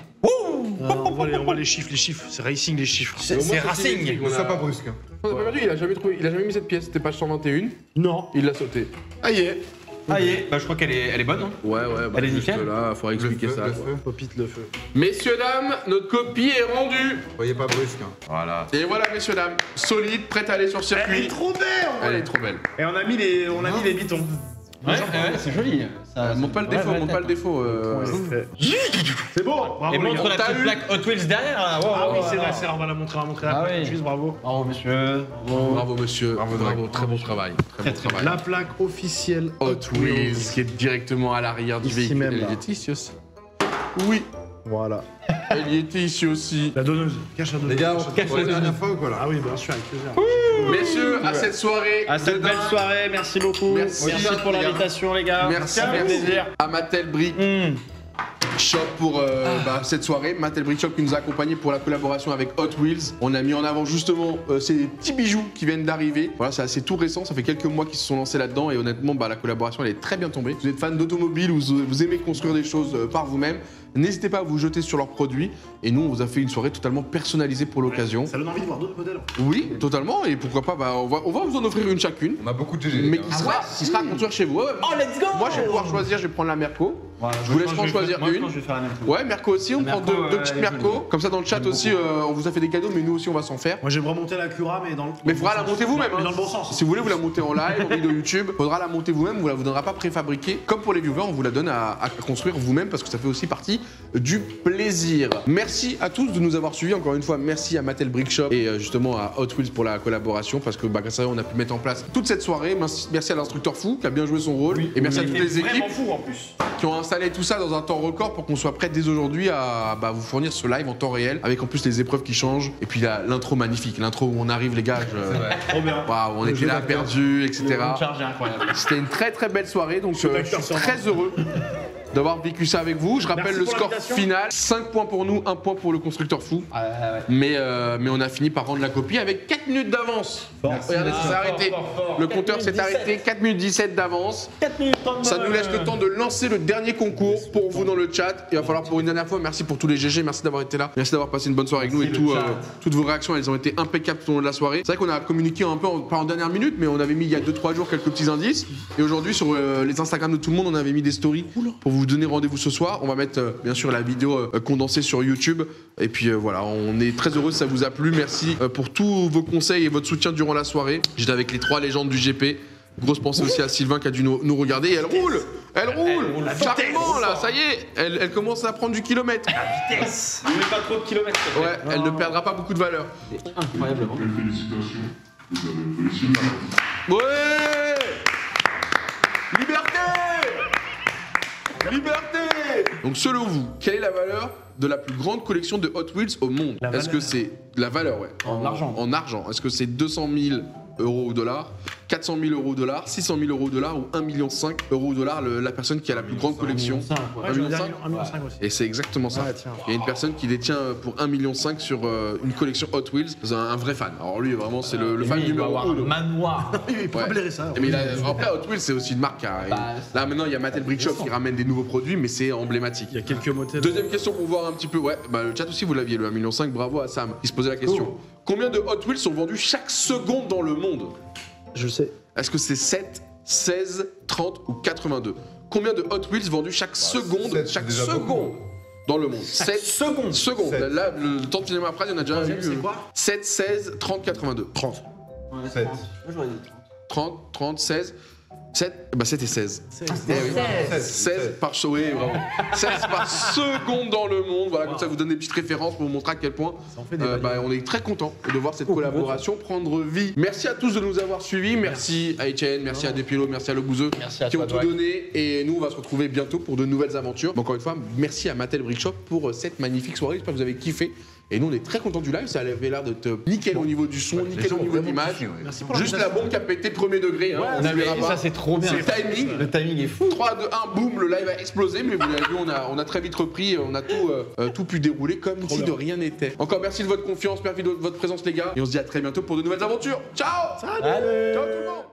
On voit les chiffres, c'est racing les chiffres. C'est Racing. Ne sois pas brusque. hein. On a pas perdu, il a jamais mis cette pièce, c'était page 121. Non. Il l'a sauté. Ah, y est. Ah, y est. Bah, je crois qu'elle est bonne. Hein. Ouais, Elle est juste nickel. là, faudra expliquer ça. Le quoi. feu. Popite le feu. Messieurs, dames, notre copie est rendue. Soyez pas brusque. hein. Voilà. Et voilà, messieurs, dames, solide, prête à aller sur circuit. trop belle. Elle est trop belle. Et on a mis les bitons. Ouais, c'est joli. Ça, Montre pas le défaut, montre pas le défaut. C'est bon. Bravo, Et les montre gars. la petite plaque Hot Wheels derrière là. Ah oui, c'est vrai, on va la montrer, Ah oui. Juste bravo. Bravo, monsieur. Bravo, monsieur. Bravo, très bon travail. Très bon travail. La plaque officielle Hot Wheels qui est directement à l'arrière du Ici véhicule. même, là. Elle était ici aussi. Oui, Voilà. elle y était ici aussi. La donneuse. Cache la donneuse. Les gars, pour la dernière fois ou quoi là? Ah oui, bien sûr, avec plaisir. Messieurs, à cette soirée. À cette de belle dingue, soirée, merci beaucoup. Merci, pour les gars. l'invitation, les gars. Merci, Ça fait merci plaisir. à Mattel Brick Shop pour cette soirée. Mattel Brick Shop qui nous a accompagnés pour la collaboration avec Hot Wheels. On a mis en avant justement ces petits bijoux qui viennent d'arriver. Voilà, c'est assez tout récent. Ça fait quelques mois qu'ils se sont lancés là-dedans et honnêtement, la collaboration elle est très bien tombée. Vous êtes fan d'automobile ou vous aimez construire des choses par vous-même, n'hésitez pas à vous jeter sur leurs produits. Et nous, on vous a fait une soirée totalement personnalisée pour l'occasion. Ça donne envie de voir d'autres modèles. Oui, totalement. Et pourquoi pas, on va vous en offrir une chacune. On a beaucoup de GG. Mais qui sera à construire chez vous. Ouais, ouais. Oh, let's go. Moi, je vais pouvoir choisir. Je vais prendre la Merco. Voilà, Je vous laisse en choisir moi, une. Je pense que je vais faire la même chose. Ouais, Merco aussi, on prend Merco, deux petites elle est Merco. jolie. Comme ça, dans le chat aussi, on vous a fait des cadeaux, mais nous aussi, on va s'en faire. Moi, j'aimerais remonter la Cura, mais dans le. Mais il faudra la monter vous-même. Mais hein. dans le bon sens. Si vous voulez, vous la montez en live, en vidéo YouTube. Faudra la monter vous-même, on vous la vous donnera pas préfabriquée. Comme pour les viewers, on vous la donne à construire vous-même parce que ça fait aussi partie du plaisir. Merci à tous de nous avoir suivis. Encore une fois, merci à Mattel Brick Shop et justement à Hot Wheels pour la collaboration parce que grâce à eux, on a pu mettre en place toute cette soirée. Merci à l'instructeur fou qui a bien joué son rôle. Et merci à toutes les équipes Vraiment fou en plus. qui ont installé tout ça dans un temps record pour qu'on soit prêt dès aujourd'hui à vous fournir ce live en temps réel avec en plus les épreuves qui changent et puis l'intro magnifique, l'intro où on arrive les gars, Trop bien. waouh, on était là perdus, etc. Le charge est incroyable. C'était une très très belle soirée donc je suis très heureux d'avoir vécu ça avec vous. Je rappelle Merci le pour score l'invitation. final, 5 points pour nous, 1 point pour le constructeur fou. Ouais. Mais on a fini par rendre la copie avec 4 minutes d'avance. Regardez, ça s'est arrêté. Le compteur s'est arrêté, 4 minutes 17 d'avance. 4 minutes 30. Ça nous laisse le temps de lancer le dernier concours pour vous dans le chat. Il va falloir pour une dernière fois, merci pour tous les GG, merci d'avoir été là, merci d'avoir passé une bonne soirée avec nous et tout, toutes vos réactions, elles ont été impeccables tout au long de la soirée. C'est vrai qu'on a communiqué un peu, pas en dernière minute, mais on avait mis il y a 2-3 jours quelques petits indices. Et aujourd'hui sur les Instagram de tout le monde, on avait mis des stories pour vous donner rendez-vous ce soir. On va mettre bien sûr la vidéo condensée sur YouTube. Et puis voilà, on est très heureux si ça vous a plu. Merci pour tous vos conseils et votre soutien durant la soirée. J'étais avec les 3 légendes du GP. Grosse pensée aussi à Sylvain qui a dû nous regarder. Et elle roule. Charmant là, ça y est. Elle commence à prendre du kilomètre. Vitesse. Ne mets pas trop de kilomètres. s'il te plaît. Ouais, elle ne perdra pas beaucoup de valeur. Incroyablement. Et félicitations, vous avez réussi. Ouais. Liberté. Liberté. Donc selon vous, quelle est la valeur de la plus grande collection de Hot Wheels au monde? Est-ce que c'est la valeur, ouais, En argent. En argent. Est-ce que c'est 200 000 euros ou dollars, 400 000 euros ou dollars, 600 000 euros ou dollars ou 1,5 million euros ou dollars la personne qui a la plus grande collection? Ouais, je 1,5 veux million. dire 1,5 million aussi. Et c'est exactement ça. Ouais, tiens. Il y a une personne qui détient pour 1,5 million sur une collection Hot Wheels. C'est un vrai fan. Alors lui, vraiment, c'est le fan Lui, il doit numéro avoir un 1. manoir. Il peut pas Ouais. blairer ça. Mais après, Hot Wheels, c'est aussi une marque. Hein. Là, maintenant, il y a Mattel Brick Shop qui ramène des nouveaux produits, mais c'est emblématique. Il y a quelques modèles. Deuxième question pour voir un petit peu. Ouais, le chat aussi, vous l'aviez, le 1,5 million. Bravo à Sam. Il se posait la question. Combien de Hot Wheels sont vendus chaque seconde dans le monde? Je sais. Est-ce que c'est 7, 16, 30 ou 82? Combien de Hot Wheels vendus chaque seconde? 7, Chaque c'est déjà seconde beaucoup. dans le monde. 7 secondes. secondes. 7. Là, le temps de finir ma phrase, il y en a déjà eu. C'est quoi 7, 16, 30, 82. 30. 7. 30, 30, 16. 7, bah c'était 16. 16. Eh oui. 16 par oui, vraiment. 16 par seconde dans le monde. Voilà, comme ça vous donne des petites références pour vous montrer à quel point Ça en fait des bails. on est très content de voir cette collaboration prendre vie. Merci à tous de nous avoir suivis. Merci à Etienne, merci à Despilo, merci à Le Bouzeux Merci à qui toi, ont tout Dwag. donné. Et nous, on va se retrouver bientôt pour de nouvelles aventures. Mais encore une fois, merci à Mattel Brick Shop pour cette magnifique soirée. J'espère que vous avez kiffé. Et nous, on est très contents du live. Ça avait l'air d'être nickel au niveau du son, nickel au niveau de l'image. Merci pour Juste la bombe qui a pété premier degré. Hein, on Non, mais verra pas. ça c'est trop bien. C'est le timing. Le timing est fou. 3, 2, 1, boum, le live a explosé, mais vous l'avez vu, on a très vite repris, on a tout pu dérouler comme si de rien n'était. Encore merci de votre confiance, merci de votre présence les gars, et on se dit à très bientôt pour de nouvelles aventures. Ciao. Salut. Ciao tout le monde.